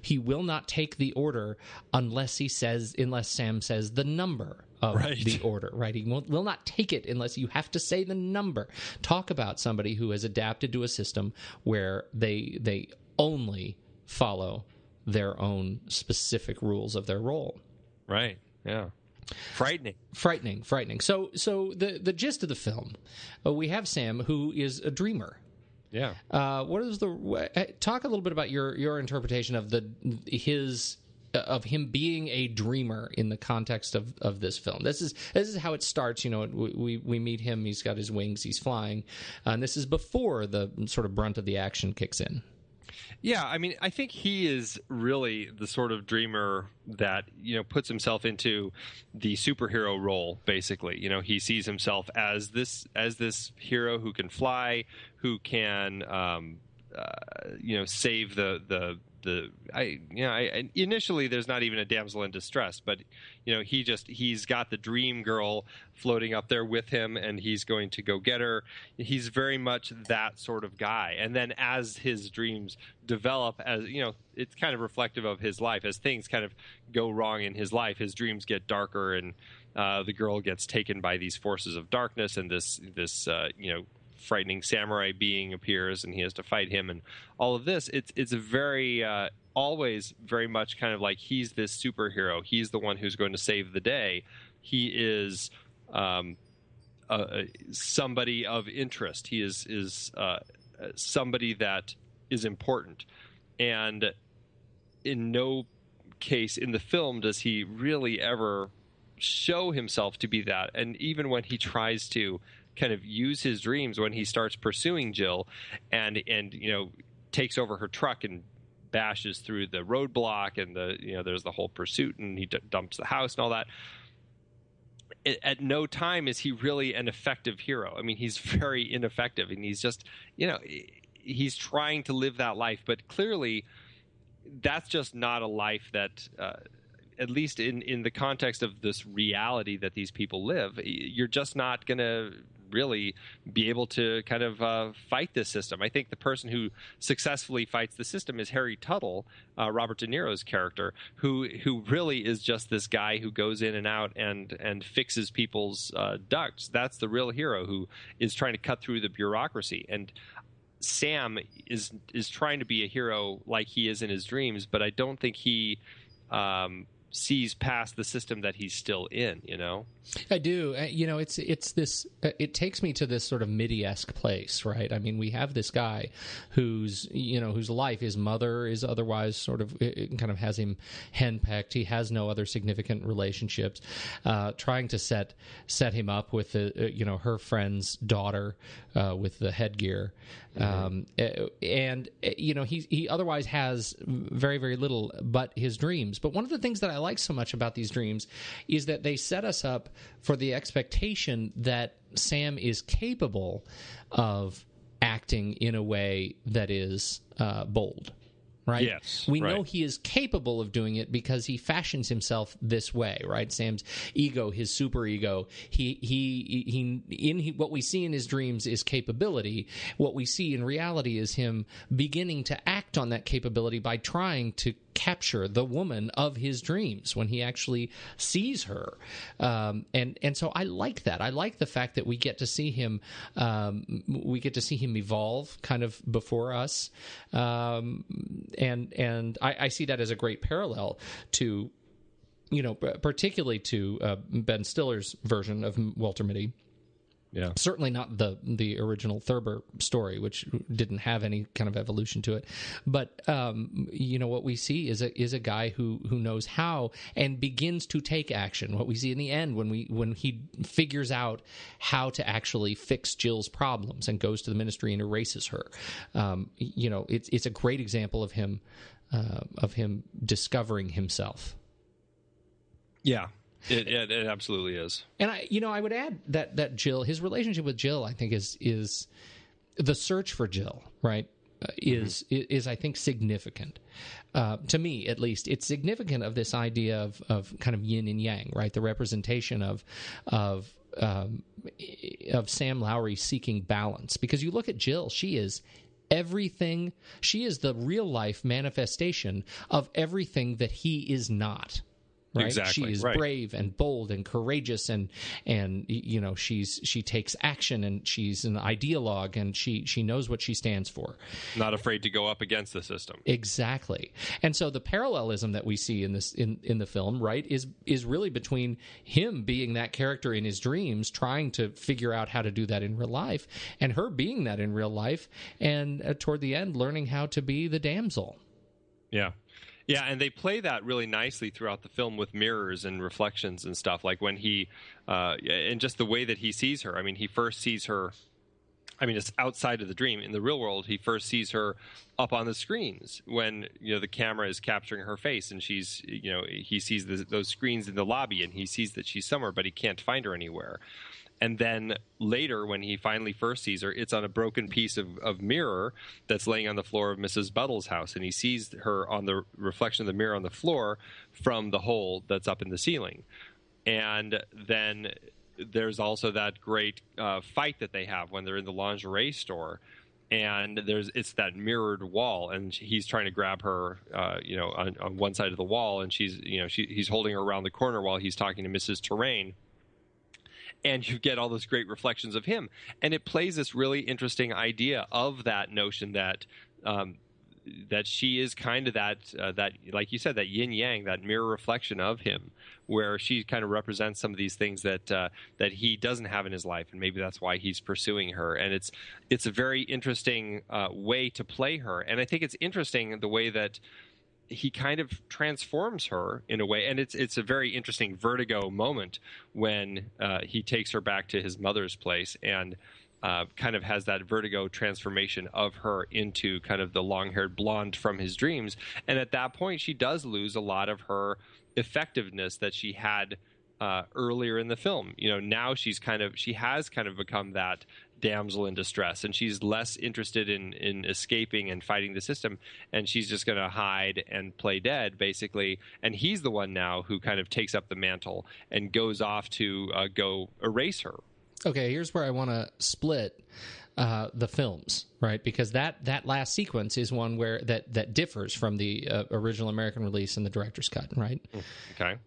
[SPEAKER 4] He will not take the order unless Sam says the number of the order. Right? He will not take it unless you have to say the number. Talk about somebody who has adapted to a system where they only follow their own specific rules of their role.
[SPEAKER 3] Right. Yeah. Frightening. So the gist of the film, we have Sam, who is a dreamer.
[SPEAKER 4] Yeah. What is talk a little bit about your interpretation of of him being a dreamer in the context of this film. This is how it starts. We meet him. He's got his wings. He's flying, and this is before the sort of brunt of the action kicks in.
[SPEAKER 3] Yeah, I mean, I think he is really the sort of dreamer that, puts himself into the superhero role, basically. He sees himself as this hero who can fly, who can, save initially there's not even a damsel in distress, but he's got the dream girl floating up there with him, and he's going to go get her. He's very much that sort of guy. And then as his dreams develop, it's kind of reflective of his life. As things kind of go wrong in his life, his dreams get darker, and the girl gets taken by these forces of darkness, and this frightening samurai being appears, and he has to fight him, and all of this. It's a very always very much kind of like he's this superhero. He's the one who's going to save the day. He is somebody of interest. He is somebody that is important, and in no case in the film does he really ever show himself to be that. And even when he tries to kind of use his dreams, when he starts pursuing Jill and takes over her truck and bashes through the roadblock, and there's the whole pursuit, and he dumps the house and all that. At no time is he really an effective hero. I mean, he's very ineffective, and he's just, he's trying to live that life, but clearly that's just not a life that, at least in the context of this reality that these people live, you're just not going to really be able to kind of fight this system. I think the person who successfully fights the system is Harry Tuttle, Robert De Niro's character, who really is just this guy who goes in and out and fixes people's ducts. That's the real hero, who is trying to cut through the bureaucracy. And Sam is trying to be a hero like he is in his dreams, but I don't think he sees past the system that he's still in, you know?
[SPEAKER 4] I do. It's this. It takes me to this sort of Midi-esque place, right? I mean, we have this guy whose life, his mother is otherwise sort of kind of has him henpecked. He has no other significant relationships. Trying to set him up with her friend's daughter with the headgear, and he otherwise has very, very little but his dreams. But one of the things that I like so much about these dreams is that they set us up for the expectation that Sam is capable of acting in a way that is bold. Right?
[SPEAKER 3] Yes.
[SPEAKER 4] We know he is capable of doing it because he fashions himself this way, right? Sam's ego, his superego, what we see in his dreams is capability. What we see in reality is him beginning to act on that capability by trying to capture the woman of his dreams when he actually sees her. And so I like that. I like the fact that we get to see him evolve kind of before us. And I see that as a great parallel to, particularly to Ben Stiller's version of Walter Mitty.
[SPEAKER 3] Yeah.
[SPEAKER 4] Certainly not the original Thurber story, which didn't have any kind of evolution to it. But what we see is a guy who knows how and begins to take action. What we see in the end when he figures out how to actually fix Jill's problems and goes to the ministry and erases her. It's a great example of him discovering himself.
[SPEAKER 3] Yeah. It absolutely is.
[SPEAKER 4] And I would add that Jill, his relationship with Jill, I think is the search for Jill, right? Is I think significant to me, at least. It's significant of this idea of kind of yin and yang, right? The representation of Sam Lowry seeking balance, because you look at Jill, she is everything. She is the real life manifestation of everything that he is not. Right?
[SPEAKER 3] Exactly.
[SPEAKER 4] She is brave and bold and courageous, and she takes action, and she's an ideologue, and she knows what she stands for.
[SPEAKER 3] Not afraid to go up against the system.
[SPEAKER 4] Exactly. And so the parallelism that we see in this in the film, right, is really between him being that character in his dreams, trying to figure out how to do that in real life, and her being that in real life, and toward the end learning how to be the damsel.
[SPEAKER 3] Yeah. Yeah, and they play that really nicely throughout the film with mirrors and reflections and stuff. Like when he, and just the way that he sees her. I mean, he first sees her, it's outside of the dream. In the real world, he first sees her up on the screens when, the camera is capturing her face, and she's, he sees those screens in the lobby, and he sees that she's somewhere, but he can't find her anywhere. And then later, when he finally first sees her, it's on a broken piece of mirror that's laying on the floor of Mrs. Buttle's house. And he sees her on the reflection of the mirror on the floor from the hole that's up in the ceiling. And then there's also that great fight that they have when they're in the lingerie store. And it's that mirrored wall, and he's trying to grab her, on one side of the wall, and he's holding her around the corner while he's talking to Mrs. Terrain. And you get all those great reflections of him. And it plays this really interesting idea of that notion that that she is kind of that, like you said, that yin-yang, that mirror reflection of him, where she kind of represents some of these things that he doesn't have in his life, and maybe that's why he's pursuing her. And it's a very interesting way to play her. And I think it's interesting the way that he kind of transforms her in a way, and it's a very interesting vertigo moment when he takes her back to his mother's place and kind of has that vertigo transformation of her into kind of the long-haired blonde from his dreams. And at that point, she does lose a lot of her effectiveness that she had earlier in the film. Now she has kind of become that damsel in distress, and she's less interested in escaping and fighting the system, and she's just going to hide and play dead, basically. And he's the one now who kind of takes up the mantle and goes off to go erase her.
[SPEAKER 4] Okay, here's where I want to split the films, right? Because that last sequence is one where that differs from the original American release and the director's cut, right?
[SPEAKER 3] Okay.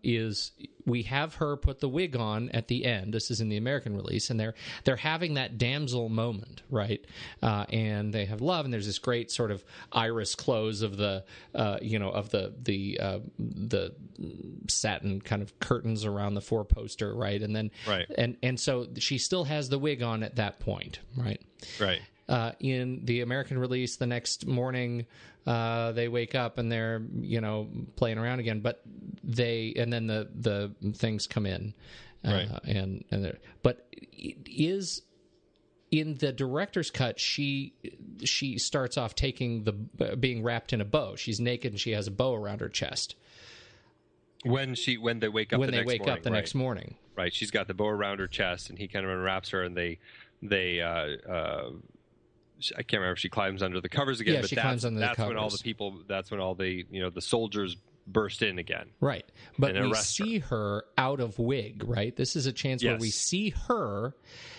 [SPEAKER 4] Is we have her put the wig on at the end. This is in the American release, and they're having that damsel moment, right? And they have love, and there's this great sort of iris close of the the satin kind of curtains around the four poster, right? And then and so she still has the wig on at that point, right?
[SPEAKER 3] Right.
[SPEAKER 4] In the American release, the next morning, they wake up and they're playing around again. But then the things come in, but it is in the director's cut. She starts off taking being wrapped in a bow. She's naked and she has a bow around her chest.
[SPEAKER 3] When they wake up the next morning, right? She's got the bow around her chest, and he kind of unwraps her, and they I can't remember if she climbs under the covers again, but climbs under the covers. That's when all the the soldiers burst in again.
[SPEAKER 4] Right. But we see her out of wig, right? This is a chance where we see her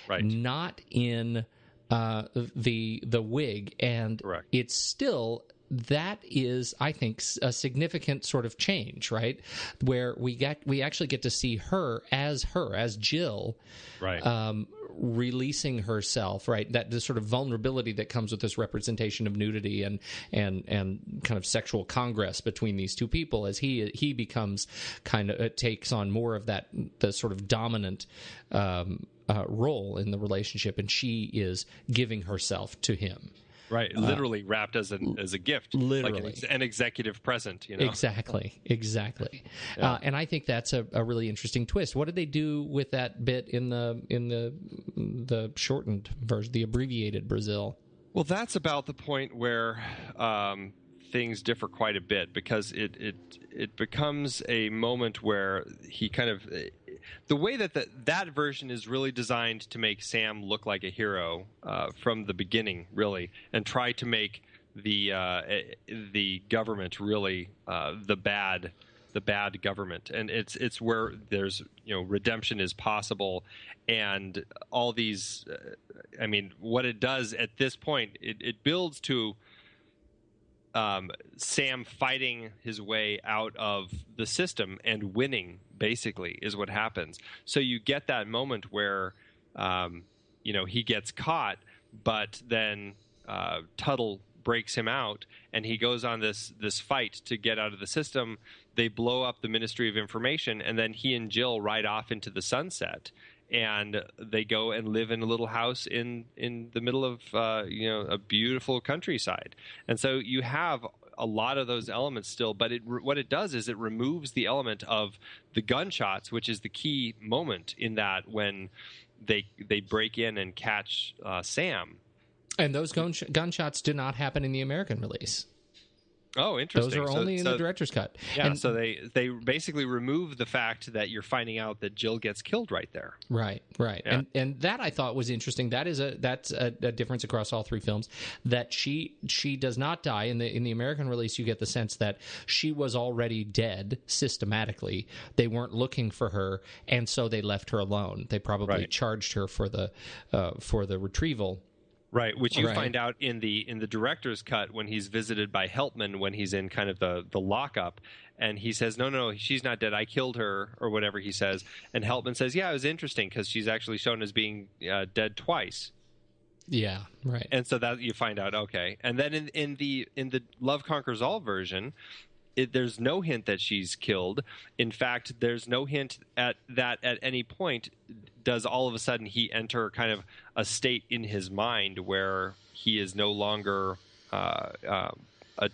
[SPEAKER 4] not in the wig, and it's still, that is, I think, a significant sort of change, right? Where we actually get to see her as Jill, right? Releasing herself, right? That this sort of vulnerability that comes with this representation of nudity and kind of sexual congress between these two people, as he becomes takes on more of the sort of dominant role in the relationship, and she is giving herself to him.
[SPEAKER 3] Right, literally wrapped as a gift,
[SPEAKER 4] literally,
[SPEAKER 3] like an executive present.
[SPEAKER 4] Exactly. Yeah. And I think that's a really interesting twist. What did they do with that bit in the shortened version, the abbreviated Brazil?
[SPEAKER 3] Well, that's about the point where things differ quite a bit, because it becomes a moment where he kind of, the way that version is really designed to make Sam look like a hero from the beginning, really, and try to make the government really the bad government, and it's where there's redemption is possible, and all these. I mean, what it does at this point, it builds to Sam fighting his way out of the system and winning, basically, is what happens. So you get that moment where, he gets caught, but then Tuttle breaks him out, and he goes on this fight to get out of the system. They blow up the Ministry of Information, and then he and Jill ride off into the sunset. And they go and live in a little house in the middle of a beautiful countryside. And so you have a lot of those elements still, but what it does is it removes the element of the gunshots, which is the key moment in that, when they break in and catch Sam.
[SPEAKER 4] And those gunshots do not happen in the American release.
[SPEAKER 3] Oh, interesting.
[SPEAKER 4] Those are only in the director's cut.
[SPEAKER 3] Yeah, and so they basically remove the fact that you're finding out that Jill gets killed right there.
[SPEAKER 4] Right. Yeah. And that I thought was interesting. That's a difference across all three films, that she does not die. In the American release, you get the sense that she was already dead systematically. They weren't looking for her, and so they left her alone. They probably charged her for the retrieval.
[SPEAKER 3] Right, which you find out in the director's cut when he's visited by Helpman, when he's in kind of the lockup, and he says, no, she's not dead, I killed her, or whatever he says. And Helpman says, yeah, it was interesting because she's actually shown as being dead twice.
[SPEAKER 4] Yeah, right.
[SPEAKER 3] And so that you find out, okay. And then in the Love Conquers All version, there's no hint that she's killed. In fact, there's no hint at that at any point. Does all of a sudden he enter kind of a state in his mind where he is no longer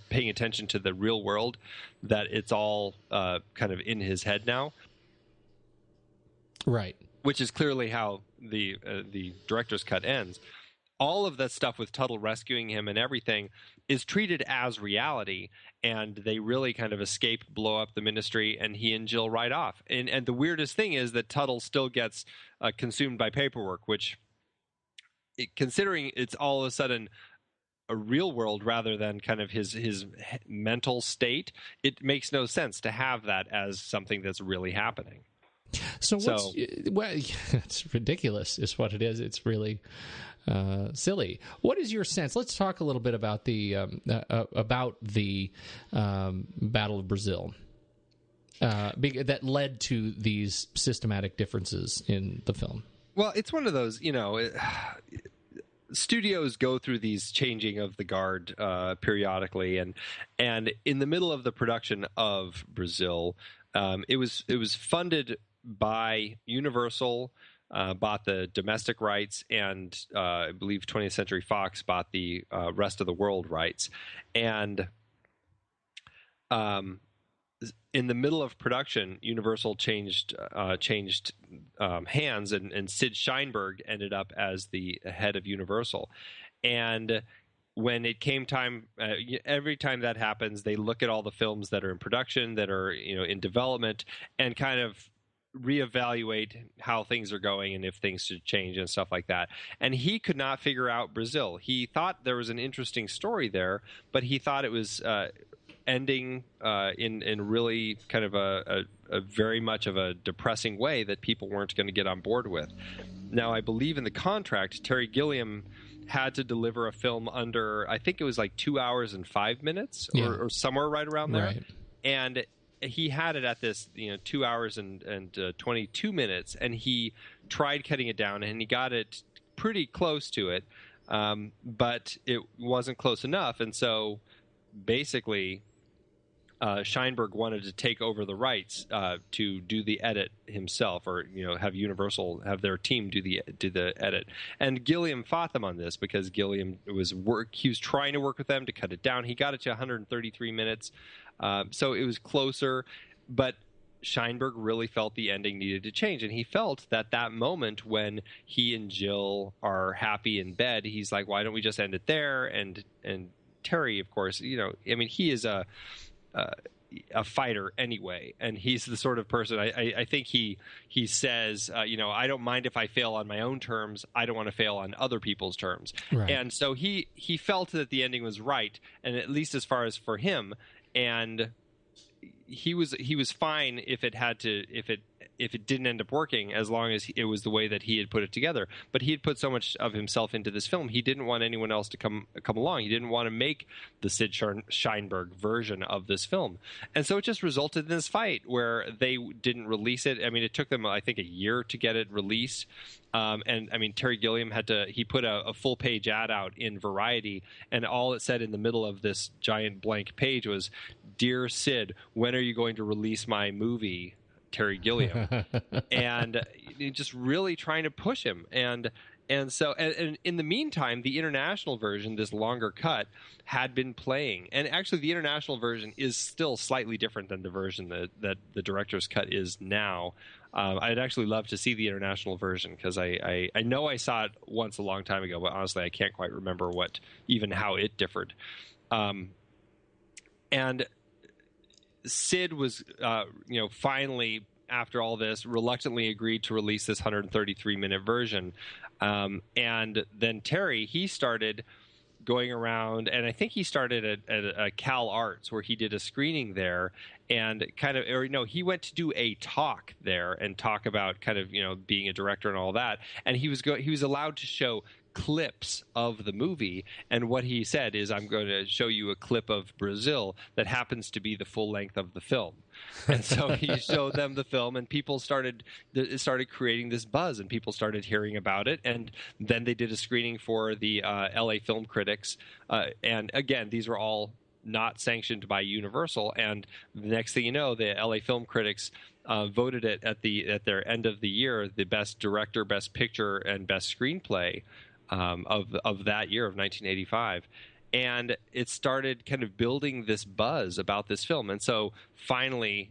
[SPEAKER 3] paying attention to the real world, that it's all kind of in his head now?
[SPEAKER 4] Right.
[SPEAKER 3] Which is clearly how the director's cut ends. All of that stuff with Tuttle rescuing him and everything is treated as reality, and they really kind of escape, blow up the ministry, and he and Jill ride off. And the weirdest thing is that Tuttle still gets consumed by paperwork, which, considering it's all of a sudden a real world rather than kind of his mental state, it makes no sense to have that as something that's really happening.
[SPEAKER 4] So well, it's ridiculous is what it is. It's really silly. What is your sense? Let's talk a little bit about the Battle of Brazil that led to these systematic differences in the film.
[SPEAKER 3] Well, it's one of those, studios go through these changing of the guard periodically, and in the middle of the production of Brazil, it was funded by Universal, bought the domestic rights, and I believe 20th Century Fox bought the rest of the world rights. And in the middle of production, Universal changed hands, and Sid Sheinberg ended up as the head of Universal. And when it came time, every time that happens, they look at all the films that are in production, that are in development, and kind of reevaluate how things are going and if things should change and stuff like that. And he could not figure out Brazil. He thought there was an interesting story there, but he thought it was ending in really kind of a very much of a depressing way that people weren't going to get on board with. Now, I believe in the contract, Terry Gilliam had to deliver a film under, I think it was like 2 hours and 5 minutes, or somewhere right around there. Right. And he had it at this 2 hours and 22 minutes, and he tried cutting it down, and he got it pretty close to it, but it wasn't close enough. And so basically Sheinberg wanted to take over the rights to do the edit himself, or have Universal have their team do the edit. And Gilliam fought them on this because Gilliam he was trying to work with them to cut it down. He got it to 133 minutes, so it was closer. But Sheinberg really felt the ending needed to change, and he felt that moment when he and Jill are happy in bed, he's like, why don't we just end it there? And Terry, of course, he is a fighter anyway, and he's the sort of person, I think he says, I don't mind if I fail on my own terms, I don't want to fail on other people's terms. Right. And so he felt that the ending was right, and at least as far as for him, and he was fine if it didn't end up working, as long as it was the way that he had put it together. But he had put so much of himself into this film, he didn't want anyone else to come along. He didn't want to make the Sid Sheinberg version of this film. And so it just resulted in this fight where they didn't release it. I mean, it took them, I think, a year to get it released. And I mean, Terry Gilliam he put a full page ad out in Variety, and all it said in the middle of this giant blank page was, "Dear Sid, when are you going to release my movie, Terry Gilliam?" And just really trying to push him. And so in the meantime, the international version, this longer cut, had been playing. And actually, the international version is still slightly different than the version that the director's cut is now. I'd actually love to see the international version, because I know I saw it once a long time ago, but honestly, I can't quite remember how it differed. And Sid was, finally, after all this, reluctantly agreed to release this 133-minute version. And then Terry, he started going around, and I think he started at Cal Arts, where he did a screening there, and he went to do a talk there and talk about kind of, being a director and all that. And he was allowed to show clips of the movie, and what he said is, I'm going to show you a clip of Brazil that happens to be the full length of the film. And so he showed them the film, and people started creating this buzz, and people started hearing about it. And then they did a screening for the LA Film Critics, and again, these were all not sanctioned by Universal. And the next thing you know, the LA Film Critics voted it at their end of the year the best director, best picture, and best screenplay of that year of 1985. And it started kind of building this buzz about this film. And so finally,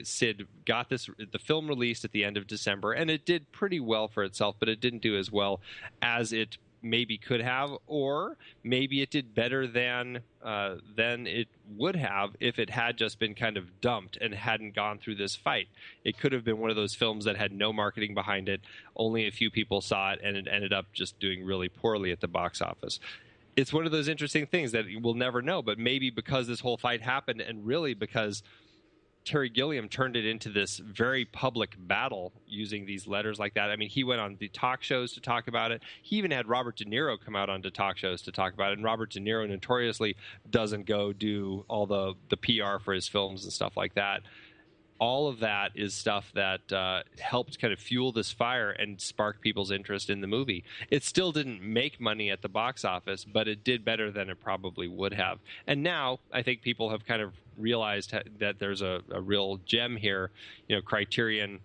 [SPEAKER 3] Sid got the film released at the end of December, and it did pretty well for itself, but it didn't do as well as it maybe could have, or maybe it did better than it would have if it had just been kind of dumped and hadn't gone through this fight. It could have been one of those films that had no marketing behind it, only a few people saw it, and it ended up just doing really poorly at the box office. It's one of those interesting things that we'll never know, but maybe because this whole fight happened, and really because Terry Gilliam turned it into this very public battle using these letters like that. I mean, he went on the talk shows to talk about it. He even had Robert De Niro come out onto talk shows to talk about it. And Robert De Niro notoriously doesn't go do all the PR for his films and stuff like that. All of that is stuff that helped kind of fuel this fire and spark people's interest in the movie. It still didn't make money at the box office, but it did better than it probably would have. And now I think people have kind of realized that there's a real gem here. You know, Criterion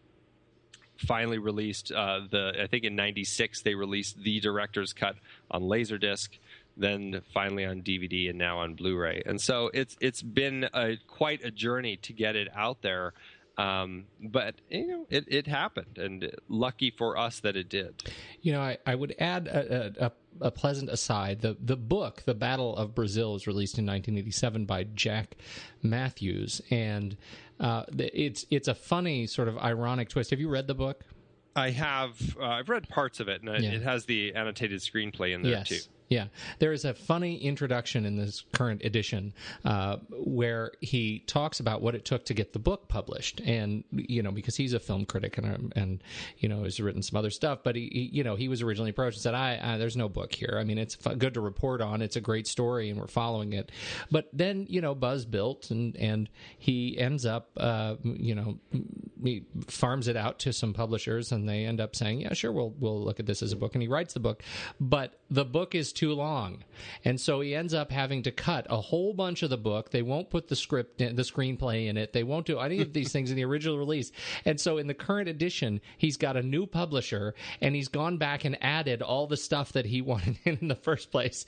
[SPEAKER 3] finally released I think in '96 they released the director's cut on Laserdisc, then finally on DVD, and now on Blu-ray. And so it's been quite a journey to get it out there. But you know, it happened, and lucky for us that it did.
[SPEAKER 4] You know, I would add a pleasant aside. The book, The Battle of Brazil, was released in 1987 by Jack Matthews, and it's a funny sort of ironic twist. Have you read the book?
[SPEAKER 3] I have. I've read parts of it, and it has the annotated screenplay in there too.
[SPEAKER 4] Yeah, there is a funny introduction in this current edition where he talks about what it took to get the book published, and you know, because he's a film critic and you know, has written some other stuff, but he was originally approached and said, "There's no book here. I mean, it's good to report on. It's a great story, and we're following it." But then you know, buzz built, and he ends up he farms it out to some publishers, and they end up saying, "Yeah, sure, we'll look at this as a book," and he writes the book, but the book is too long, and so he ends up having to cut a whole bunch of the book. They won't put the screenplay in it. They won't do any of these things in the original release. And so in the current edition, he's got a new publisher, and he's gone back and added all the stuff that he wanted in the first place.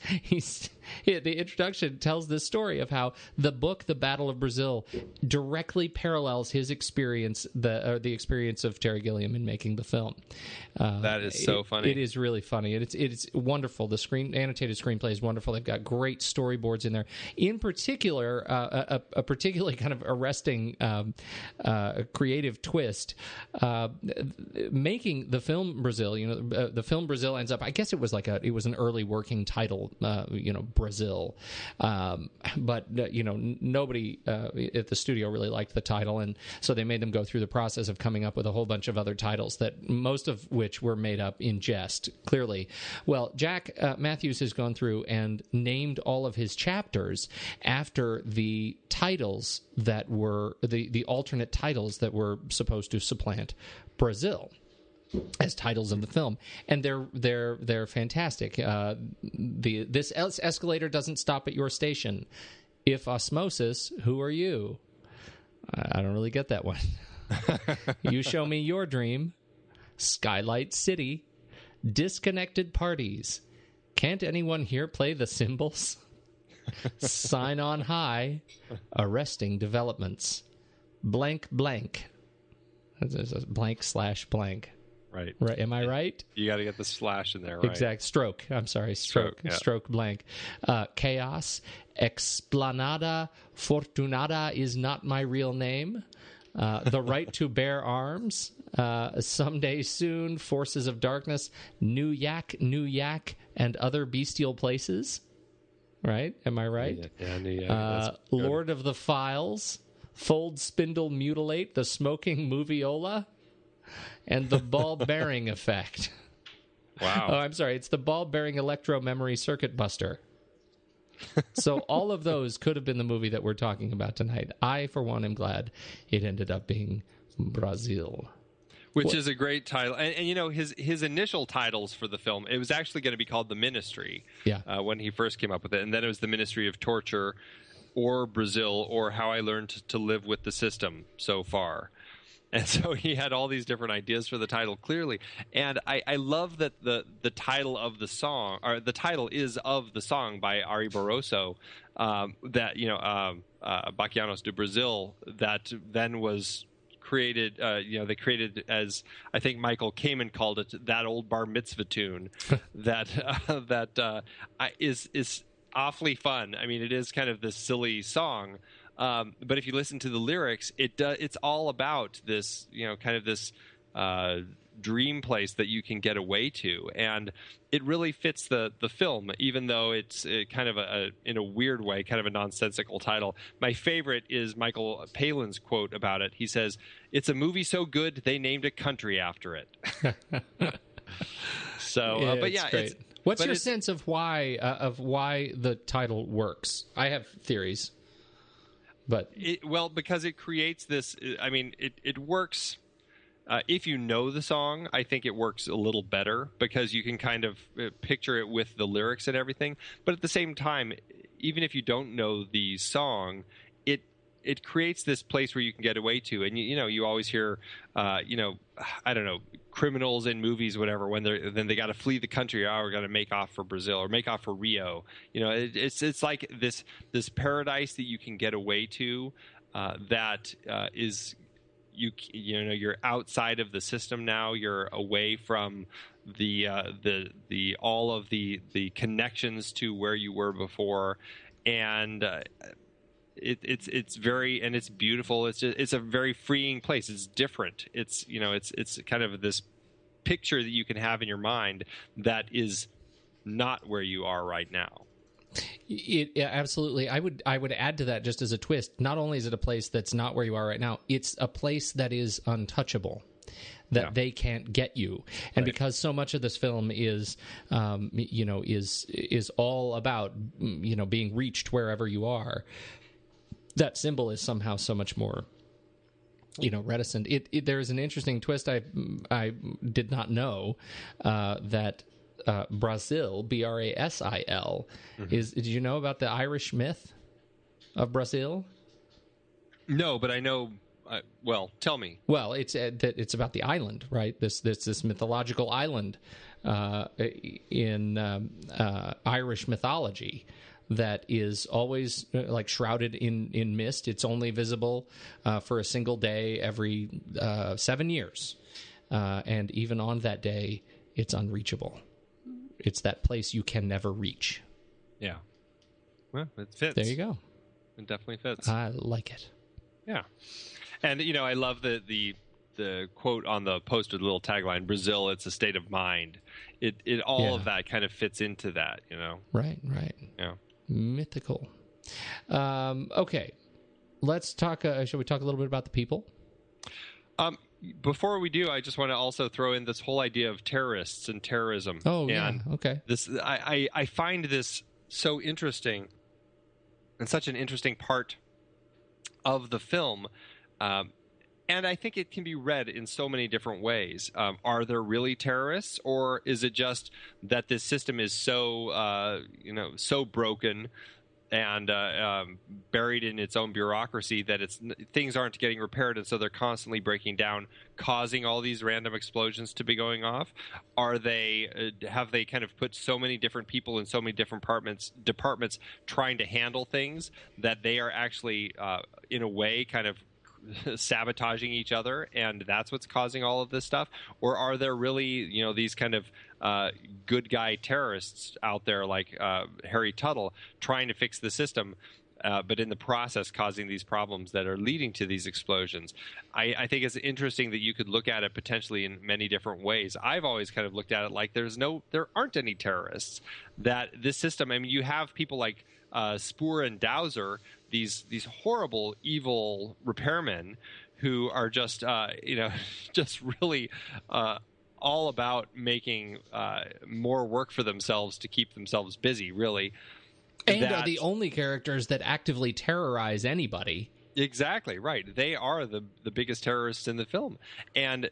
[SPEAKER 4] The introduction tells this story of how the book, The Battle of Brazil, directly parallels his experience, the experience of Terry Gilliam in making the film.
[SPEAKER 3] That is so funny.
[SPEAKER 4] It is really funny. It's wonderful. The annotated screenplay is wonderful. They've got great storyboards in there. In particular, a particularly kind of arresting creative twist, making the film Brazil. You know, the film Brazil ends up. I guess it was an early working title. Brazil, but you know, nobody at the studio really liked the title, and so they made them go through the process of coming up with a whole bunch of other titles that most of which were made up in jest. Clearly, well, Jack Matthews has gone through and named all of his chapters after the titles that were the alternate titles that were supposed to supplant Brazil as titles of the film, and they're fantastic. This escalator doesn't stop at your station. If osmosis, who are you? I don't really get that one. You show me your dream. Skylight City. Disconnected parties. Can't anyone here play the cymbals? Sign on high. Arresting developments. Blank blank. Blank slash blank.
[SPEAKER 3] Right.
[SPEAKER 4] Am I right?
[SPEAKER 3] You got to get the slash in there, right?
[SPEAKER 4] Exact. Stroke. I'm sorry. Stroke.
[SPEAKER 3] Yeah.
[SPEAKER 4] Stroke blank. Chaos. Explanada Fortunada is not my real name. The right to bear arms. Someday soon. Forces of darkness. New Yak, and other bestial places. Right? Am I right?
[SPEAKER 3] Yeah.
[SPEAKER 4] Lord of the Files. Fold, spindle, mutilate. The smoking moviola. And the ball-bearing effect.
[SPEAKER 3] Wow.
[SPEAKER 4] Oh, I'm sorry. It's the ball-bearing electro-memory circuit buster. So all of those could have been the movie that we're talking about tonight. I, for one, am glad it ended up being Brazil.
[SPEAKER 3] Which is a great title. And you know, his initial titles for the film, it was actually going to be called The Ministry when he first came up with it. And then it was The Ministry of Torture, or Brazil, or How I Learned to Live with the System so far. And so he had all these different ideas for the title, clearly. And I love that the title of the song, or the title is of the song by Ari Barroso, that, you know, Baquianos de Brazil, that then was created, they created, as I think Michael Kamen called it, that old bar mitzvah tune that is awfully fun. I mean, it is kind of this silly song. But if you listen to the lyrics, it's all about this, you know, kind of this dream place that you can get away to, and it really fits the film, even though it's kind of in a weird way, kind of a nonsensical title. My favorite is Michael Palin's quote about it. He says, "It's a movie so good they named a country after it." So, but yeah,
[SPEAKER 4] great. What's your sense of why the title works? I have theories, but
[SPEAKER 3] because it creates this. I mean, it works. If you know the song, I think it works a little better because you can kind of picture it with the lyrics and everything. But at the same time, even if you don't know the song, it creates this place where you can get away to. And you always hear, I don't know, criminals in movies, whatever, when they got to flee the country, we're going to make off for Brazil or make off for Rio. It's like this paradise that you can get away to that is. You're outside of the system now. You're away from the all of the connections to where you were before, and it's beautiful. It's a very freeing place. It's different. It's kind of this picture that you can have in your mind that is not where you are right now.
[SPEAKER 4] Absolutely. I would add to that just as a twist. Not only is it a place that's not where you are right now, it's a place that is untouchable, that they can't get you. And because so much of this film is all about being reached wherever you are, that symbol is somehow so much more reticent. There's an interesting twist. I did not know that. Brazil, Brasil, did you know about the Irish myth of Brazil?
[SPEAKER 3] No, but I know. Tell me.
[SPEAKER 4] Well, it's about the island, right? This mythological island in Irish mythology that is always like shrouded in mist. It's only visible for a single day every 7 years, and even on that day, it's unreachable. It's that place you can never reach.
[SPEAKER 3] Yeah. Well, it fits.
[SPEAKER 4] There you go.
[SPEAKER 3] It definitely fits.
[SPEAKER 4] I like it.
[SPEAKER 3] Yeah. And, I love the quote on the poster, the little tagline, Brazil, it's a state of mind. All of that kind of fits into that,
[SPEAKER 4] Right.
[SPEAKER 3] Yeah.
[SPEAKER 4] Mythical. Okay. Let's talk, shall we talk a little bit about the people?
[SPEAKER 3] Before we do, I just want to also throw in this whole idea of terrorists and terrorism.
[SPEAKER 4] Oh, yeah. Okay.
[SPEAKER 3] I find this so interesting and such an interesting part of the film. And I think it can be read in so many different ways. Are there really terrorists, or is it just that this system is so, so broken and buried in its own bureaucracy that things aren't getting repaired, and so they're constantly breaking down, causing all these random explosions to be going off? Have they kind of put so many different people in so many different departments trying to handle things that they are actually, in a way, kind of sabotaging each other, and that's what's causing all of this stuff? Or are there really, these kind of good guy terrorists out there like Harry Tuttle trying to fix the system, but in the process causing these problems that are leading to these explosions? I think it's interesting that you could look at it potentially in many different ways. I've always kind of looked at it like there aren't any terrorists. That this system, I mean, you have people like Spoor and Dowser, these horrible, evil repairmen who are just, just really all about making more work for themselves to keep themselves busy, really.
[SPEAKER 4] And are the only characters that actively terrorize anybody.
[SPEAKER 3] Exactly, right. They are the biggest terrorists in the film. And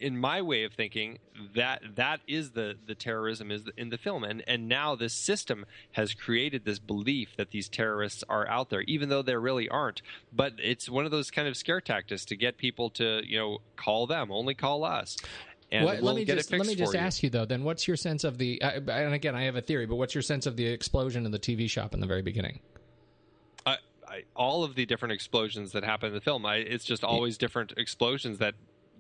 [SPEAKER 3] in my way of thinking, that is the terrorism is in the film, and now this system has created this belief that these terrorists are out there, even though there really aren't. But it's one of those kind of scare tactics to get people to call them, only call us. And let me just ask you though. Then, what's your sense of the? And again, I have a theory, but what's your sense of the explosion in the TV shop in the very beginning? All of the different explosions that happen in the film. It's just always different explosions that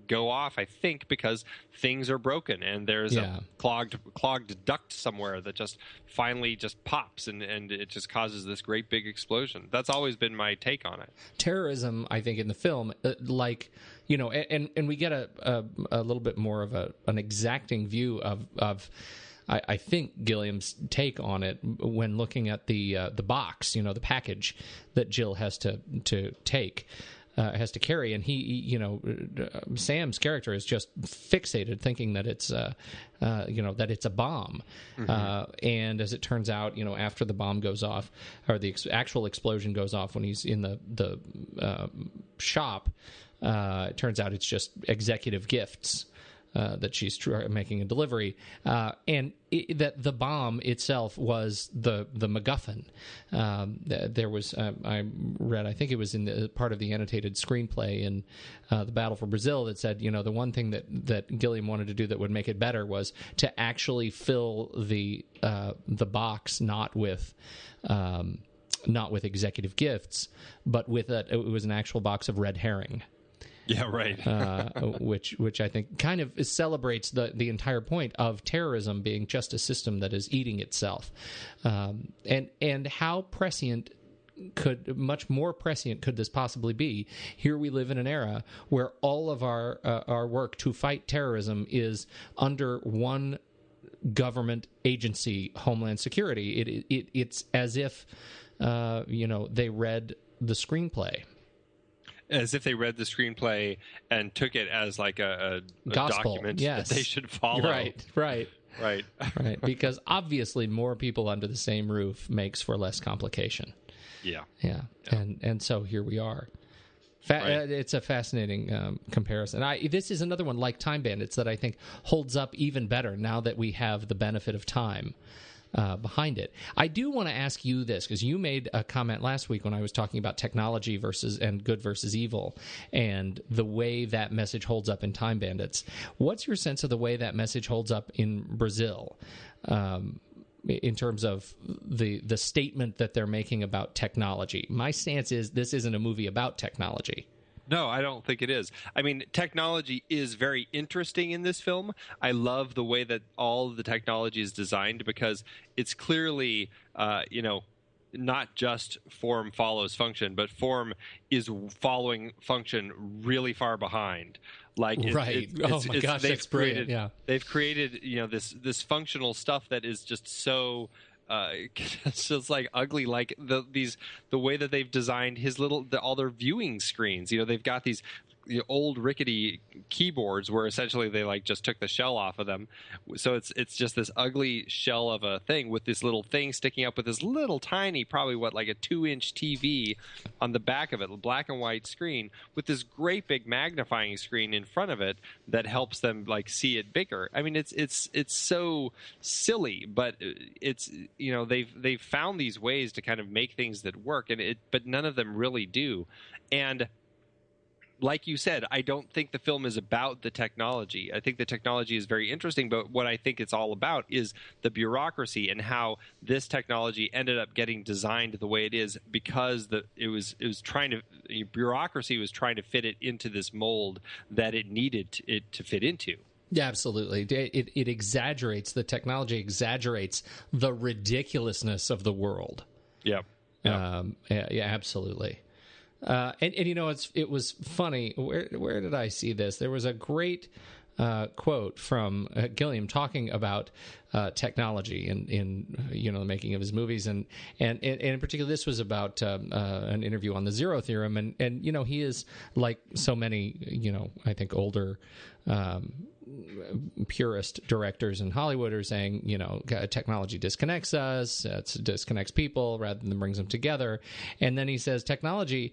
[SPEAKER 3] go off, I think, because things are broken and there's a clogged duct somewhere that just finally just pops and it just causes this great big explosion. That's always been my take on it.
[SPEAKER 4] Terrorism, I think, in the film, and we get a little bit more of an exacting view of I think Gilliam's take on it when looking at the box, the package that Jill has to take. Has to carry, and he Sam's character is just fixated, thinking that it's that it's a bomb. And as it turns out, after the bomb goes off, or the actual explosion goes off when he's in the shop, it turns out it's just executive gifts. That she's making a delivery, and that the bomb itself was the MacGuffin. There was I read, I think it was in the part of the annotated screenplay in The Battle for Brazil, that said the one thing that Gilliam wanted to do that would make it better was to actually fill the box not with executive gifts, but with it was an actual box of red herring.
[SPEAKER 3] Yeah, right.
[SPEAKER 4] which I think kind of celebrates the entire point of terrorism being just a system that is eating itself, and how prescient much more prescient could this possibly be? Here we live in an era where all of our work to fight terrorism is under one government agency, Homeland Security. It's as if they read the screenplay.
[SPEAKER 3] As if they read the screenplay and took it as like a document that they should follow.
[SPEAKER 4] Right. Because obviously more people under the same roof makes for less complication. Yeah. And so here we are. It's a fascinating comparison. This is another one like Time Bandits that I think holds up even better now that we have the benefit of time behind it. I do want to ask you this, because you made a comment last week when I was talking about technology and good versus evil, and the way that message holds up in Time Bandits. What's your sense of the way that message holds up in Brazil, in terms of the statement that they're making about technology? My stance is this isn't a movie about technology.
[SPEAKER 3] No, I don't think it is. I mean, technology is very interesting in this film. I love the way that all of the technology is designed, because it's clearly, not just form follows function, but form is following function really far behind. Like,
[SPEAKER 4] oh my gosh, that's brilliant. Yeah,
[SPEAKER 3] they've created, this functional stuff that is just so. It's just like ugly, like the way that they've designed all their viewing screens. They've got these old rickety keyboards where essentially they like just took the shell off of them. So it's just this ugly shell of a thing with this little thing sticking up with this little tiny, probably like a 2-inch TV on the back of it, a black and white screen with this great big magnifying screen in front of it that helps them like see it bigger. I mean, it's so silly, but it's they've found these ways to kind of make things that work, but none of them really do. And like you said, I don't think the film is about the technology. I think the technology is very interesting, but what I think it's all about is the bureaucracy and how this technology ended up getting designed the way it is, because bureaucracy was trying to fit it into this mold that it needed it to fit into.
[SPEAKER 4] Yeah, absolutely. It exaggerates, the technology exaggerates the ridiculousness of the world.
[SPEAKER 3] Yeah,
[SPEAKER 4] absolutely. And it was funny. Where did I see this? There was a great quote from Gilliam talking about technology in the making of his movies, and in particular, this was about an interview on the Zero Theorem, and he is like so many I think older purist directors in Hollywood are saying, technology disconnects us, it disconnects people rather than brings them together. And then he says technology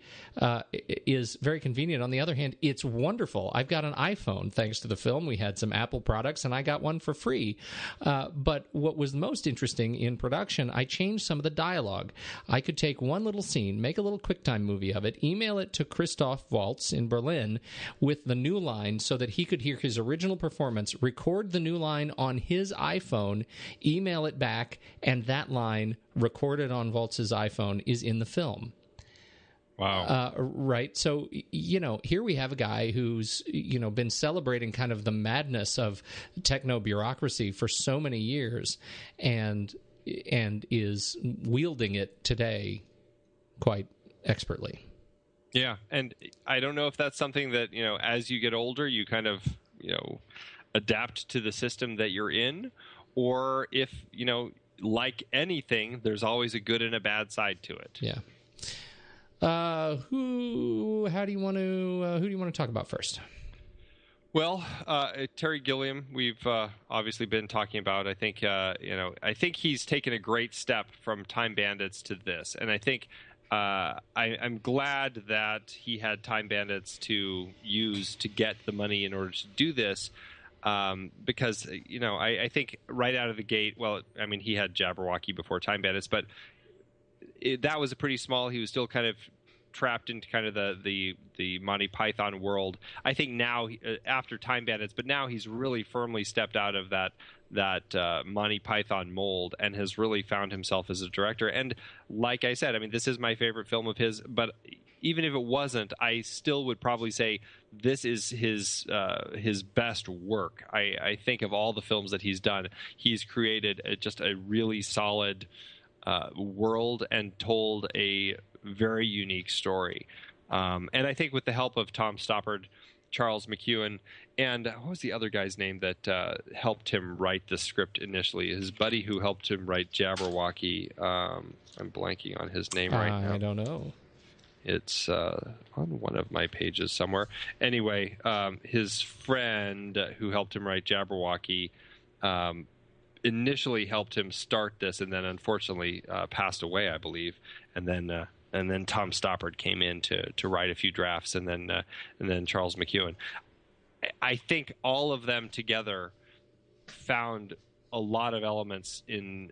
[SPEAKER 4] is very convenient. On the other hand, it's wonderful. I've got an iPhone thanks to the film. We had some Apple products, and I got one for free. But what was most interesting in production, I changed some of the dialogue. I could take one little scene, make a little QuickTime movie of it, email it to Christoph Waltz in Berlin with the new line so that he could hear his original performance, record the new line on his iPhone, email it back, and that line recorded on Waltz's iPhone is in the film.
[SPEAKER 3] Wow.
[SPEAKER 4] Right. So, here we have a guy who's, been celebrating kind of the madness of techno-bureaucracy for so many years and is wielding it today quite expertly.
[SPEAKER 3] Yeah. And I don't know if that's something that, as you get older, you kind of, adapt to the system that you're in, or if, like anything, there's always a good and a bad side to it.
[SPEAKER 4] Yeah. Who do you want to talk about first?
[SPEAKER 3] Well, Terry Gilliam, we've obviously been talking about. I think I think he's taken a great step from Time Bandits to this, and I think I'm glad that he had Time Bandits to use to get the money in order to do this, because I think right out of the gate. Well, I mean, he had Jabberwocky before Time Bandits, but that was a pretty small. He was still kind of trapped into kind of the Monty Python world. I think now after Time Bandits, but now he's really firmly stepped out of that Monty Python mold and has really found himself as a director. And like I said, I mean, this is my favorite film of his, but even if it wasn't, I still would probably say this is his best work. I think of all the films that he's done, he's created just a really solid world and told a very unique story. And I think with the help of Tom Stoppard, Charles McEwen, and what was the other guy's name that helped him write the script initially? His buddy who helped him write Jabberwocky. I'm blanking on his name right now.
[SPEAKER 4] I don't know.
[SPEAKER 3] It's on one of my pages somewhere. Anyway, his friend who helped him write Jabberwocky initially helped him start this, and then unfortunately passed away, I believe. And then Tom Stoppard came in to write a few drafts, and then Charles McEwen. I think all of them together found a lot of elements in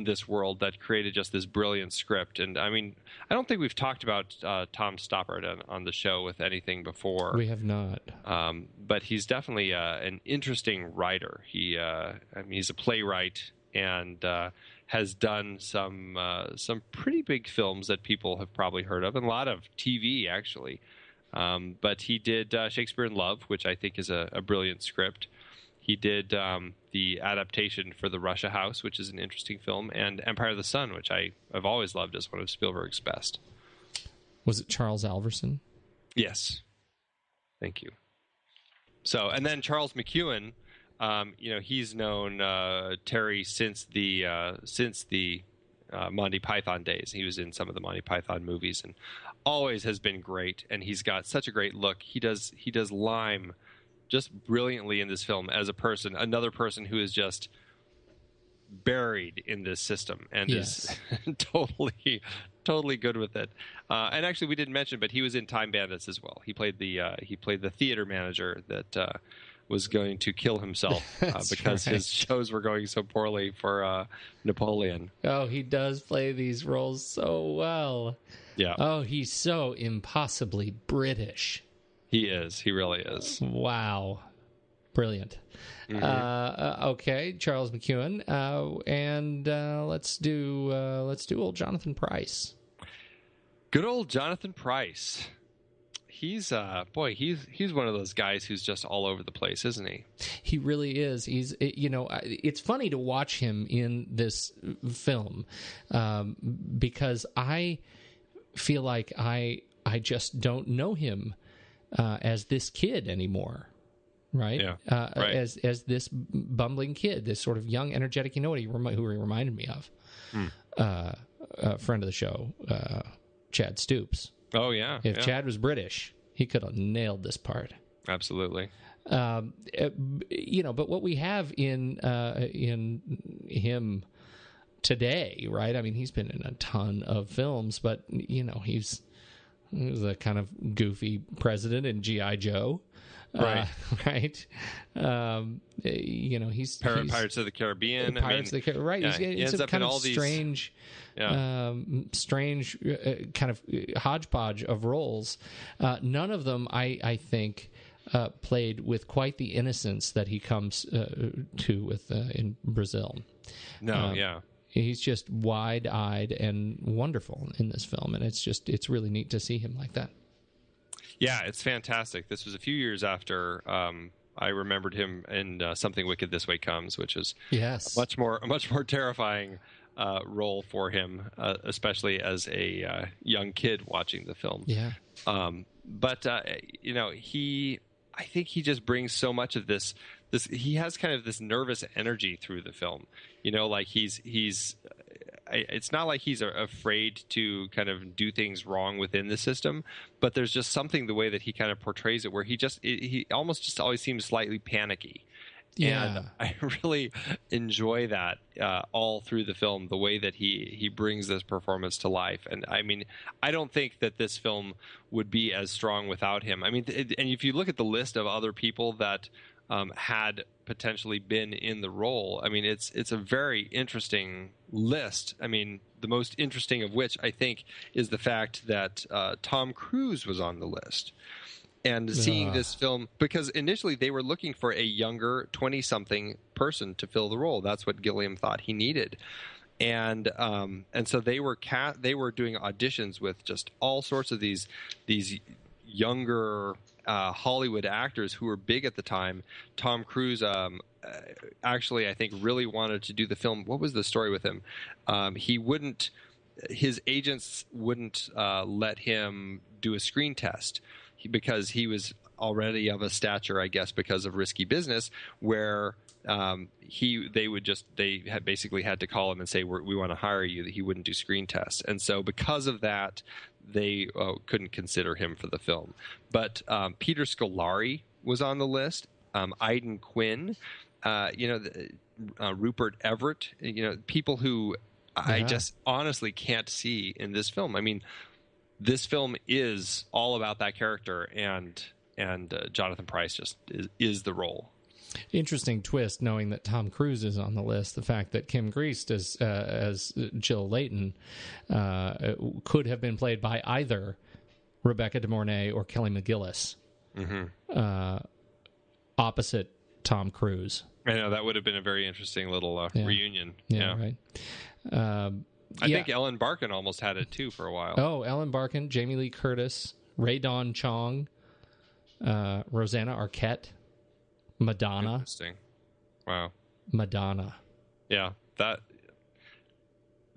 [SPEAKER 3] this world that created just this brilliant script. And I mean, I don't think we've talked about Tom Stoppard on the show with anything before.
[SPEAKER 4] We have not.
[SPEAKER 3] But he's definitely an interesting writer. He's a playwright and has done some pretty big films that people have probably heard of, and a lot of TV actually. But he did Shakespeare in Love, which I think is a brilliant script. He did the adaptation for The Russia House, which is an interesting film, and Empire of the Sun, which I've always loved as one of Spielberg's best.
[SPEAKER 4] Was it Charles Alverson?
[SPEAKER 3] Yes. Thank you. So, and then Charles McEwen, he's known Terry since the Monty Python days. He was in some of the Monty Python movies and always has been great. And he's got such a great look. He does Lime just brilliantly in this film as a person, another person who is just buried in this system and is totally good with it. And actually, we didn't mention, but he was in Time Bandits as well. He played the theater manager that was going to kill himself because his shows were going so poorly for Napoleon.
[SPEAKER 4] Oh, he does play these roles so well.
[SPEAKER 3] Yeah.
[SPEAKER 4] Oh, he's so impossibly British.
[SPEAKER 3] He is. He really is.
[SPEAKER 4] Wow. Brilliant. Mm-hmm. Okay, Charles McEwen. And let's do old Jonathan Pryce.
[SPEAKER 3] Good old Jonathan Pryce. He's one of those guys who's just all over the place, isn't he?
[SPEAKER 4] He really is. It's funny to watch him in this film because I feel like I just don't know him as this kid anymore, right?
[SPEAKER 3] Yeah. Right.
[SPEAKER 4] As this bumbling kid, this sort of young, energetic. You know what who he reminded me of? A friend of the show, Chad Stoops.
[SPEAKER 3] Oh yeah.
[SPEAKER 4] If Chad was British, he could have nailed this part.
[SPEAKER 3] Absolutely.
[SPEAKER 4] But what we have in him today, right? I mean, he's been in a ton of films, but he was a kind of goofy president in G.I. Joe.
[SPEAKER 3] Right.
[SPEAKER 4] Right. He's
[SPEAKER 3] Pirates of the Caribbean.
[SPEAKER 4] Pirates of the Caribbean. Right.
[SPEAKER 3] Yeah,
[SPEAKER 4] He's
[SPEAKER 3] he ends up
[SPEAKER 4] kind
[SPEAKER 3] in
[SPEAKER 4] of
[SPEAKER 3] all these
[SPEAKER 4] strange, kind of hodgepodge of roles. None of them, I think, played with quite the innocence that he comes to with in Brazil.
[SPEAKER 3] No, yeah.
[SPEAKER 4] He's just wide-eyed and wonderful in this film, and it's really neat to see him like that.
[SPEAKER 3] Yeah, it's fantastic. This was a few years after I remembered him in Something Wicked This Way Comes, which is a much more terrifying role for him, especially as a young kid watching the film.
[SPEAKER 4] Yeah.
[SPEAKER 3] But I think he just brings so much of this. He has kind of this nervous energy through the film. Like he's. It's not like he's afraid to kind of do things wrong within the system, but there's just something the way that he kind of portrays it, where he almost just always seems slightly panicky.
[SPEAKER 4] Yeah.
[SPEAKER 3] And I really enjoy that all through the film, the way that he brings this performance to life. And I mean, I don't think that this film would be as strong without him. I mean, and if you look at the list of other people that had potentially been in the role, I mean, it's a very interesting list. I mean, the most interesting of which I think is the fact that Tom Cruise was on the list. And seeing this film, because initially they were looking for a younger 20-something person to fill the role. That's what Gilliam thought he needed. And so they were doing auditions with just all sorts of these younger Hollywood actors who were big at the time. Tom Cruise actually, I think, really wanted to do the film. What was the story with him? His agents wouldn't let him do a screen test because he was already of a stature, I guess, because of risky business, where they had basically had to call him and say, we want to hire you, that he wouldn't do screen tests. And so because of that, they couldn't consider him for the film. But Peter Scolari was on the list, Aidan Quinn, Rupert Everett, people who I just honestly can't see in this film. I mean, this film is all about that character, and Jonathan Pryce just is the role.
[SPEAKER 4] Interesting twist, knowing that Tom Cruise is on the list. The fact that Kim Greist as Jill Layton could have been played by either Rebecca De Mornay or Kelly McGillis, opposite Tom Cruise.
[SPEAKER 3] I know, that would have been a very interesting little reunion.
[SPEAKER 4] Yeah, right.
[SPEAKER 3] I think Ellen Barkin almost had it too for a while.
[SPEAKER 4] Oh, Ellen Barkin, Jamie Lee Curtis, Ray Dawn Chong, Rosanna Arquette, Madonna.
[SPEAKER 3] Interesting. Wow.
[SPEAKER 4] Madonna.
[SPEAKER 3] Yeah, that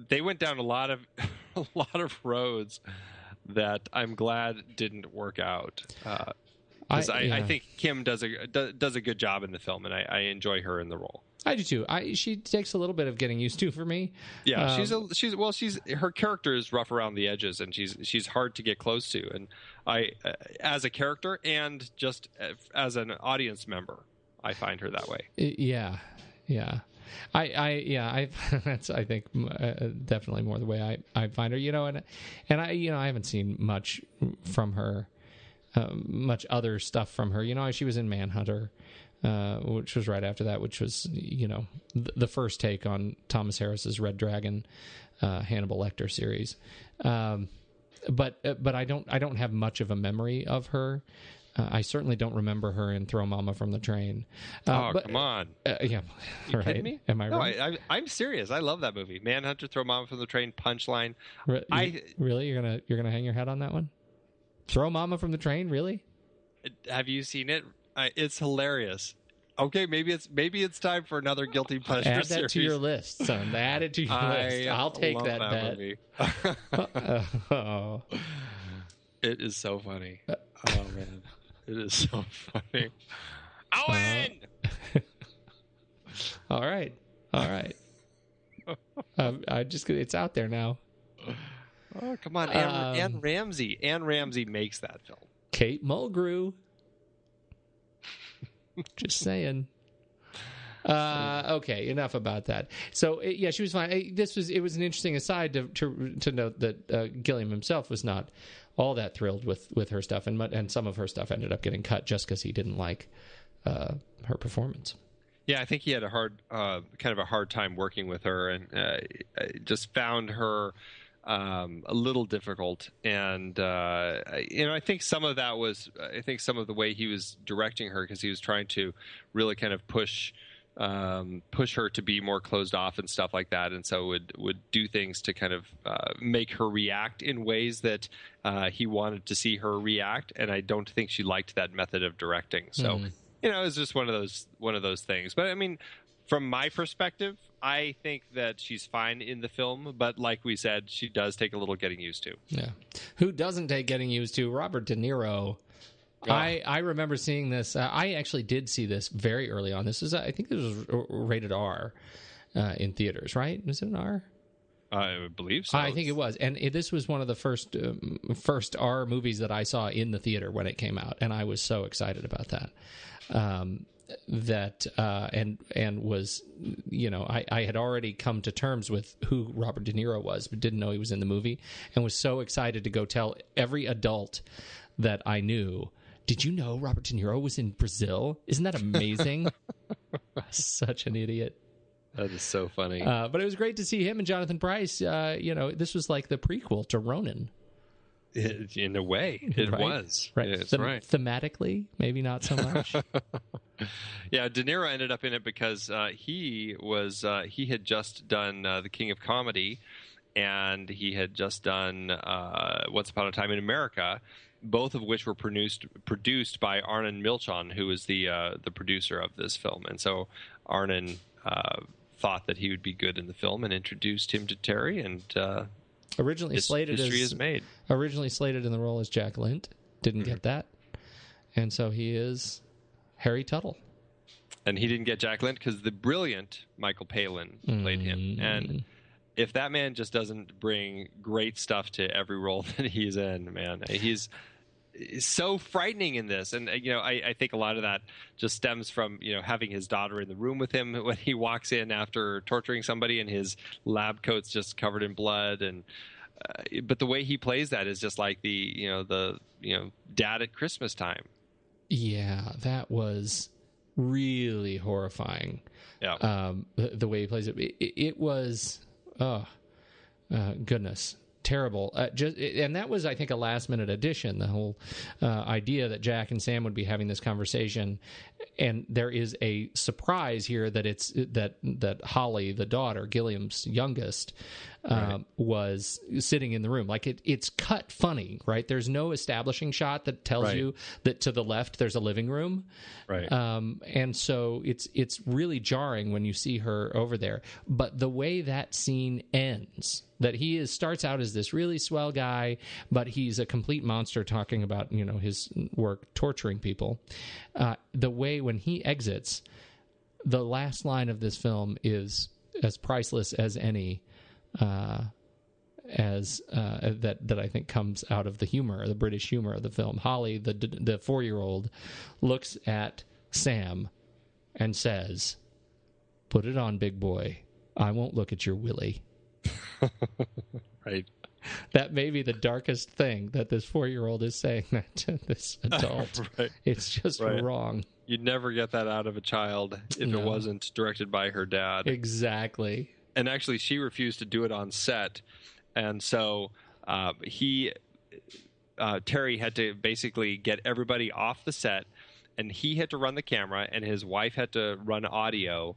[SPEAKER 3] they went down a lot of roads that I'm glad didn't work out. Because I think Kim does a good job in the film, and I enjoy her in the role.
[SPEAKER 4] I do too. She takes a little bit of getting used to for me.
[SPEAKER 3] Yeah, her character is rough around the edges, and she's hard to get close to. And I, as a character, and just as an audience member, I find her that way.
[SPEAKER 4] Yeah. That's, I think, definitely more the way I find her. And I haven't seen much from her, much other stuff from her. She was in Manhunter. Which was right after that, which was, the first take on Thomas Harris's Red Dragon, Hannibal Lecter series. But I don't have much of a memory of her. I certainly don't remember her in Throw Mama from the Train.
[SPEAKER 3] Come on.
[SPEAKER 4] Yeah.
[SPEAKER 3] You
[SPEAKER 4] right.
[SPEAKER 3] kidding me?
[SPEAKER 4] Am I right?
[SPEAKER 3] No, I'm serious. I love that movie. Manhunter, Throw Mama from the Train, Punchline.
[SPEAKER 4] Really? You're gonna hang your head on that one? Throw Mama from the Train? Really?
[SPEAKER 3] Have you seen it? It's hilarious. Okay, maybe it's time for another guilty pleasure.
[SPEAKER 4] Add that
[SPEAKER 3] series.
[SPEAKER 4] to your list, son. Add it to your list. I'll take that bet.
[SPEAKER 3] Movie.
[SPEAKER 4] Oh.
[SPEAKER 3] It is so funny. Oh man, it is so funny. Owen.
[SPEAKER 4] All right. It's out there now.
[SPEAKER 3] Oh come on, Anne Ramsey. Anne Ramsey makes that film.
[SPEAKER 4] Kate Mulgrew. Just saying. Okay, enough about that. So she was fine. It was an interesting aside to note that Gilliam himself was not all that thrilled with her stuff, and some of her stuff ended up getting cut just because he didn't like her performance.
[SPEAKER 3] Yeah, I think he had a hard time working with her, and just found her a little difficult. And I think some of the way he was directing her, because he was trying to really kind of push push her to be more closed off and stuff like that, and so would do things to kind of make her react in ways that he wanted to see her react, and I don't think she liked that method of directing. So it was just one of those things. But I mean, from my perspective, I think that she's fine in the film, but like we said, she does take a little getting used to.
[SPEAKER 4] Yeah. Who doesn't take getting used to? Robert De Niro. Oh. I remember seeing this. I actually did see this very early on. I think this was rated R in theaters, right? Was it an R?
[SPEAKER 3] I believe so.
[SPEAKER 4] I think it was. And this was one of the first R movies that I saw in the theater when it came out, and I was so excited about that. And was, I had already come to terms with who Robert De Niro was, but didn't know he was in the movie, and was so excited to go tell every adult that I knew, did you know Robert De Niro was in Brazil? Isn't that amazing? Such an idiot.
[SPEAKER 3] That is so funny.
[SPEAKER 4] But it was great to see him and Jonathan Pryce. This was like the prequel to Ronin.
[SPEAKER 3] In a way, it was.
[SPEAKER 4] Right.
[SPEAKER 3] It's right.
[SPEAKER 4] Thematically, maybe not so much.
[SPEAKER 3] Yeah, De Niro ended up in it because he had just done The King of Comedy, and he had just done Once Upon a Time in America, both of which were produced by Arnon Milchan, who was the producer of this film. And so Arnon thought that he would be good in the film and introduced him to Terry, and
[SPEAKER 4] originally slated in the role as Jack Lint. Didn't get that. And so he is Harry Tuttle.
[SPEAKER 3] And he didn't get Jack Lint because the brilliant Michael Palin played him. And if that man just doesn't bring great stuff to every role that he's in, man, he's so frightening in this. And, I think a lot of that just stems from, having his daughter in the room with him when he walks in after torturing somebody and his lab coat's just covered in blood. And but the way he plays that is just like the dad at Christmas time. Yeah,
[SPEAKER 4] that was really horrifying.
[SPEAKER 3] Yeah.
[SPEAKER 4] The way he plays it. It was, goodness. Terrible. And that was, I think, a last-minute addition, the whole idea that Jack and Sam would be having this conversation. And there is a surprise here that it's that Holly, the daughter, Gilliam's youngest, was sitting in the room. Like, it's cut funny, right? There's no establishing shot that tells you that to the left there's a living room.
[SPEAKER 3] Right.
[SPEAKER 4] And so it's really jarring when you see her over there. But the way that scene ends, that he starts out as this really swell guy, but he's a complete monster talking about, his work torturing people. The way when he exits, the last line of this film is as priceless as any, that I think comes out of the humor, the British humor of the film. Holly, the 4-year-old, looks at Sam and says, "Put it on, big boy. I won't look at your willy."
[SPEAKER 3] Right.
[SPEAKER 4] That may be the darkest thing that this 4-year-old is saying that to this adult.
[SPEAKER 3] Right.
[SPEAKER 4] It's just wrong.
[SPEAKER 3] You'd never get that out of a child if it wasn't directed by her dad.
[SPEAKER 4] Exactly.
[SPEAKER 3] And actually, she refused to do it on set. And so Terry had to basically get everybody off the set, and he had to run the camera, and his wife had to run audio.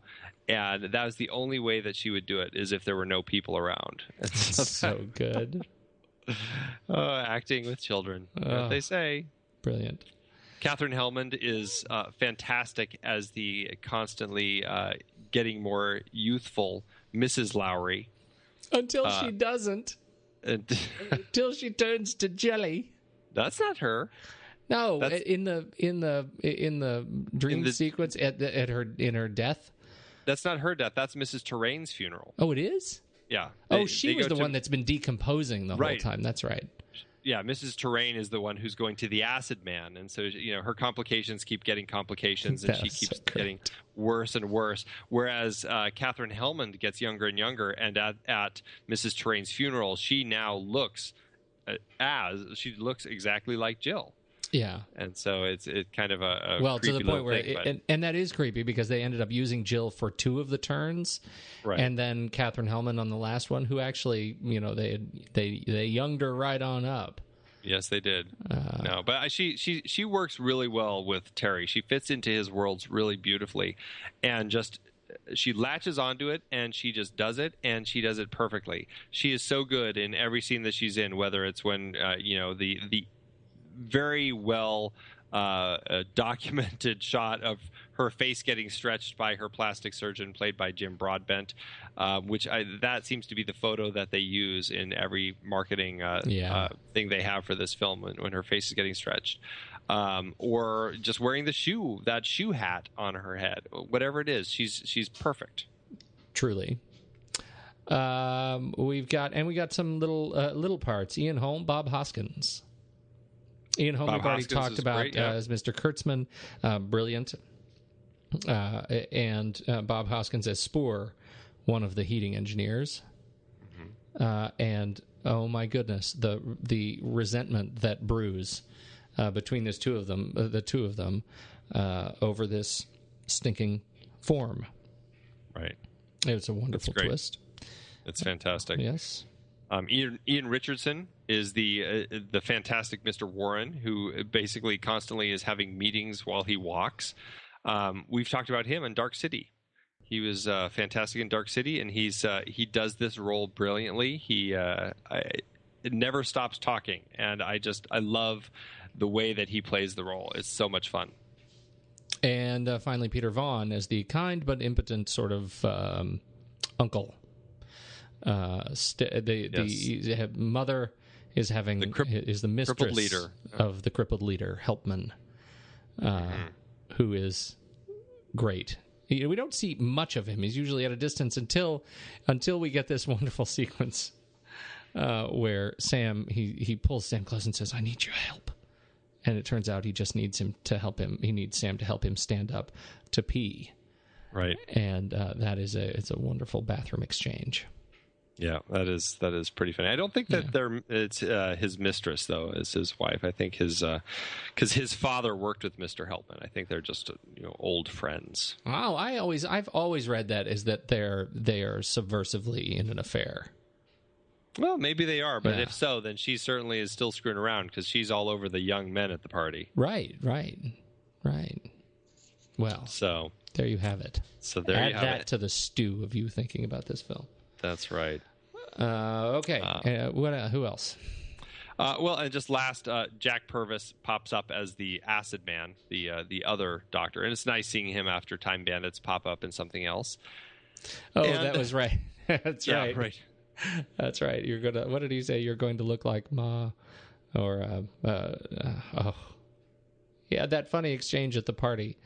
[SPEAKER 3] And that was the only way that she would do it, is if there were no people around.
[SPEAKER 4] So good.
[SPEAKER 3] Acting with children, as they say.
[SPEAKER 4] Brilliant.
[SPEAKER 3] Katherine Helmond is fantastic as the constantly getting more youthful Mrs. Lowry.
[SPEAKER 4] Until she doesn't. Until she turns to jelly.
[SPEAKER 3] That's not her.
[SPEAKER 4] No, in the dream sequence in her death.
[SPEAKER 3] That's not her death. That's Mrs. Terrain's funeral.
[SPEAKER 4] Oh, it is?
[SPEAKER 3] Yeah.
[SPEAKER 4] She was the one that's been decomposing the whole time. That's right.
[SPEAKER 3] Yeah, Mrs. Terrain is the one who's going to the acid man. And so, her complications keep getting complications, and she keeps getting worse and worse. Whereas Katherine Helmond gets younger and younger, and at Mrs. Terrain's funeral, she now looks exactly like Jill.
[SPEAKER 4] Yeah.
[SPEAKER 3] And so it's kind of a
[SPEAKER 4] to the point where
[SPEAKER 3] thing,
[SPEAKER 4] and that is creepy, because they ended up using Jill for 2 of the turns,
[SPEAKER 3] right?
[SPEAKER 4] And then Katherine Helmond on the last one, who actually they younged her right on up.
[SPEAKER 3] Yes, they did. No, but she works really well with Terry. She fits into his worlds really beautifully, and just she latches onto it, and she just does it, and she does it perfectly. She is so good in every scene that she's in, whether it's when the very well documented shot of her face getting stretched by her plastic surgeon, played by Jim Broadbent, that seems to be the photo that they use in every marketing thing they have for this film when her face is getting stretched. Or just wearing that shoe hat on her head, whatever it is, she's perfect.
[SPEAKER 4] Truly. We got some little parts. Ian Holm, Bob Hoskins. Ian Holm, we've already talked about
[SPEAKER 3] great, yeah.
[SPEAKER 4] as Mr. Kurtzman, brilliant. And Bob Hoskins as Spoor, one of the heating engineers. And oh my goodness, the resentment that brews between the two of them over this stinking form.
[SPEAKER 3] Right.
[SPEAKER 4] It's a wonderful twist.
[SPEAKER 3] It's fantastic.
[SPEAKER 4] Yes.
[SPEAKER 3] Ian Richardson is the fantastic Mr. Warren, who basically constantly is having meetings while he walks. We've talked about him in Dark City. He was fantastic in Dark City, and he does this role brilliantly. It never stops talking, and I love the way that he plays the role. It's so much fun.
[SPEAKER 4] And finally, Peter Vaughn as the kind but impotent sort of uncle. The mother is having is the mistress
[SPEAKER 3] leader.
[SPEAKER 4] Of the crippled leader, Helpman, who is great. We don't see much of him. He's usually at a distance until we get this wonderful sequence where Sam he pulls Sam close and says, "I need your help," and it turns out he just needs him to help him. He needs Sam to help him stand up to pee.
[SPEAKER 3] Right,
[SPEAKER 4] and it's a wonderful bathroom exchange.
[SPEAKER 3] Yeah, that is pretty funny. I don't think that it's his mistress though, is his wife. I think because his father worked with Mr. Helpman. I think they're just old friends.
[SPEAKER 4] Oh, I've always read that as that they are subversively in an affair.
[SPEAKER 3] Well, maybe they are, but if so, then she certainly is still screwing around because she's all over the young men at the party.
[SPEAKER 4] Right. Well,
[SPEAKER 3] so
[SPEAKER 4] there you have it.
[SPEAKER 3] So there you have
[SPEAKER 4] Add that
[SPEAKER 3] it.
[SPEAKER 4] to the stew of you thinking about this film.
[SPEAKER 3] That's right.
[SPEAKER 4] Okay. Who else?
[SPEAKER 3] Well, and just last, Jack Purvis pops up as the Acid Man, the other doctor, and it's nice seeing him after Time Bandits pop up in something else.
[SPEAKER 4] Oh, that was right. That's
[SPEAKER 3] yeah,
[SPEAKER 4] right.
[SPEAKER 3] Right.
[SPEAKER 4] That's right. You're gonna. What did he say? You're going to look like Ma, or yeah, that funny exchange at the party.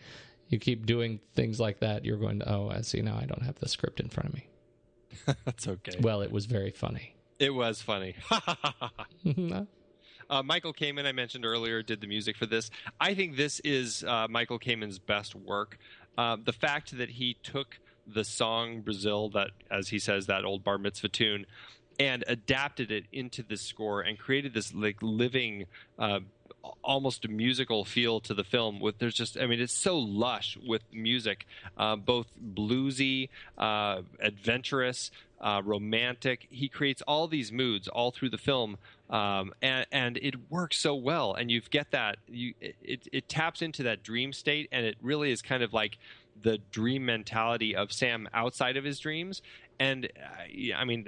[SPEAKER 4] You keep doing things like that. You're going to. Oh, I see. Now I don't have the script in front of me.
[SPEAKER 3] That's okay.
[SPEAKER 4] Well, it was very funny.
[SPEAKER 3] It was funny. Michael Kamen, I mentioned earlier, did the music for this. I think this is Michael Kamen's best work. The fact that he took the song Brazil, that, as he says, that old bar mitzvah tune, and adapted it into the score and created this living, almost a musical feel to the film. It's so lush with music, both bluesy, adventurous, romantic. He creates all these moods all through the film, and it works so well. And you get that it taps into that dream state, and it really is kind of like the dream mentality of Sam outside of his dreams. And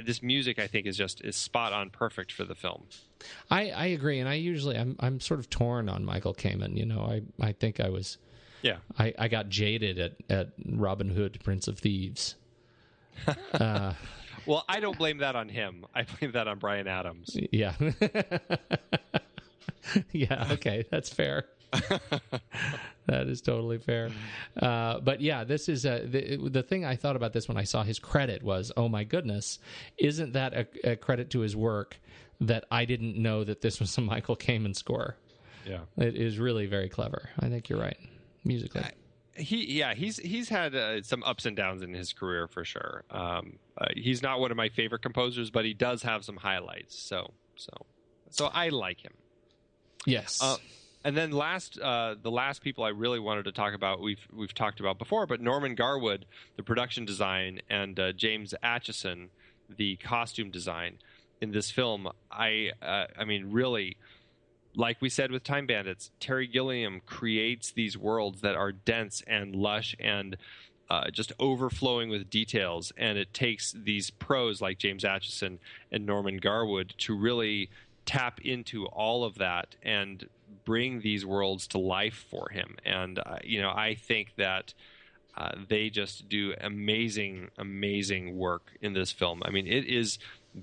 [SPEAKER 3] this music, I think, is spot on, perfect for the film.
[SPEAKER 4] I agree, and I'm sort of torn on Michael Kamen. I think I was, I got jaded at Robin Hood, Prince of Thieves.
[SPEAKER 3] Well, I don't blame that on him. I blame that on Bryan Adams.
[SPEAKER 4] Yeah. Yeah. Okay, that's fair. That is totally fair. But yeah, this is the thing I thought about this when I saw his credit was, oh my goodness, isn't that a credit to his work that I didn't know that this was a Michael Kamen score?
[SPEAKER 3] Yeah,
[SPEAKER 4] it is really very clever. I think you're right musically.
[SPEAKER 3] He's had some ups and downs in his career for sure. He's not one of my favorite composers, but he does have some highlights. So I like him.
[SPEAKER 4] Yes.
[SPEAKER 3] And then the last people I really wanted to talk about, we've talked about before, but Norman Garwood, the production design, and James Atchison, the costume design in this film. Really, like we said with Time Bandits, Terry Gilliam creates these worlds that are dense and lush and just overflowing with details. And it takes these pros like James Acheson and Norman Garwood to really tap into all of that and bring these worlds to life for him. And, I think that they just do amazing, amazing work in this film. I mean, it is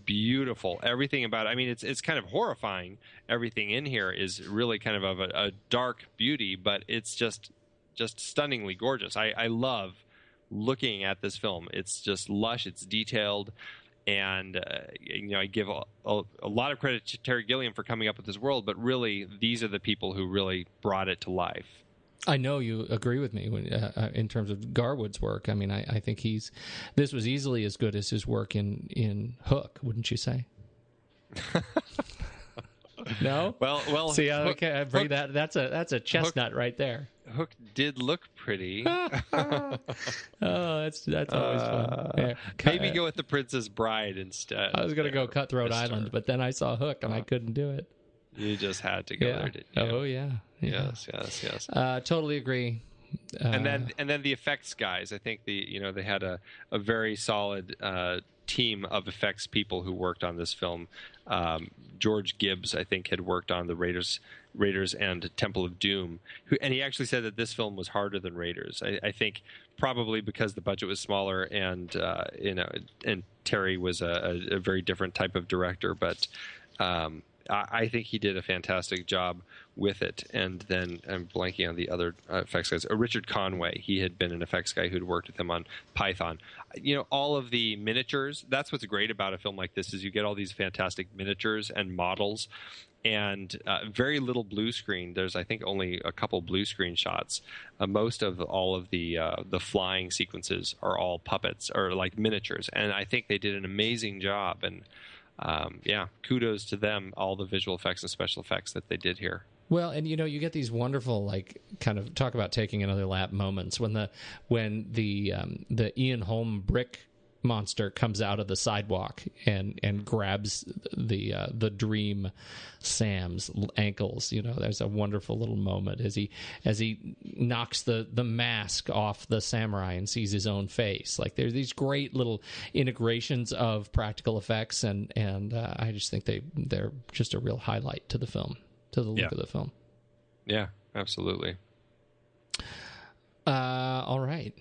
[SPEAKER 3] beautiful. Everything about it. I mean, it's kind of horrifying. Everything in here is really kind of a dark beauty, but it's just stunningly gorgeous. I love looking at this film. It's just lush. It's detailed. And, I give a lot of credit to Terry Gilliam for coming up with this world, but really, these are the people who really brought it to life.
[SPEAKER 4] I know you agree with me in terms of Garwood's work. I mean, I think this was easily as good as his work in Hook, wouldn't you say? No?
[SPEAKER 3] Well.
[SPEAKER 4] See, okay, I bring that. That's a chestnut Hook, right there.
[SPEAKER 3] Hook did look pretty.
[SPEAKER 4] Oh, that's always fun. Yeah.
[SPEAKER 3] Maybe go with The Princess Bride instead.
[SPEAKER 4] I was going to go Cutthroat Island, but then I saw Hook and I couldn't do it.
[SPEAKER 3] You just had to go there, didn't you?
[SPEAKER 4] Oh yeah.
[SPEAKER 3] Yes.
[SPEAKER 4] Totally agree.
[SPEAKER 3] And then the effects guys. I think they had a very solid team of effects people who worked on this film. George Gibbs, I think, had worked on the Raiders and Temple of Doom, and he actually said that this film was harder than Raiders. I think probably because the budget was smaller and and Terry was a very different type of director, but. I think he did a fantastic job with it. And then I'm blanking on the other effects guys. Richard Conway, he had been an effects guy who'd worked with him on Python. All of the miniatures, that's what's great about a film like this is you get all these fantastic miniatures and models and very little blue screen. There's, I think, only a couple blue screen shots. Most of all of the flying sequences are all puppets or like miniatures. And I think they did an amazing job. And kudos to them, all the visual effects and special effects that they did here.
[SPEAKER 4] Well, and you get these wonderful, like, kind of talk about taking another lap moments when the Ian Holm brick monster comes out of the sidewalk and grabs the Dream Sam's ankles. There's a wonderful little moment as he knocks the mask off the samurai and sees his own face. Like, there's these great little integrations of practical effects, and I just think they're just a real highlight to the film, to the look of the film.
[SPEAKER 3] Yeah, absolutely.
[SPEAKER 4] All right.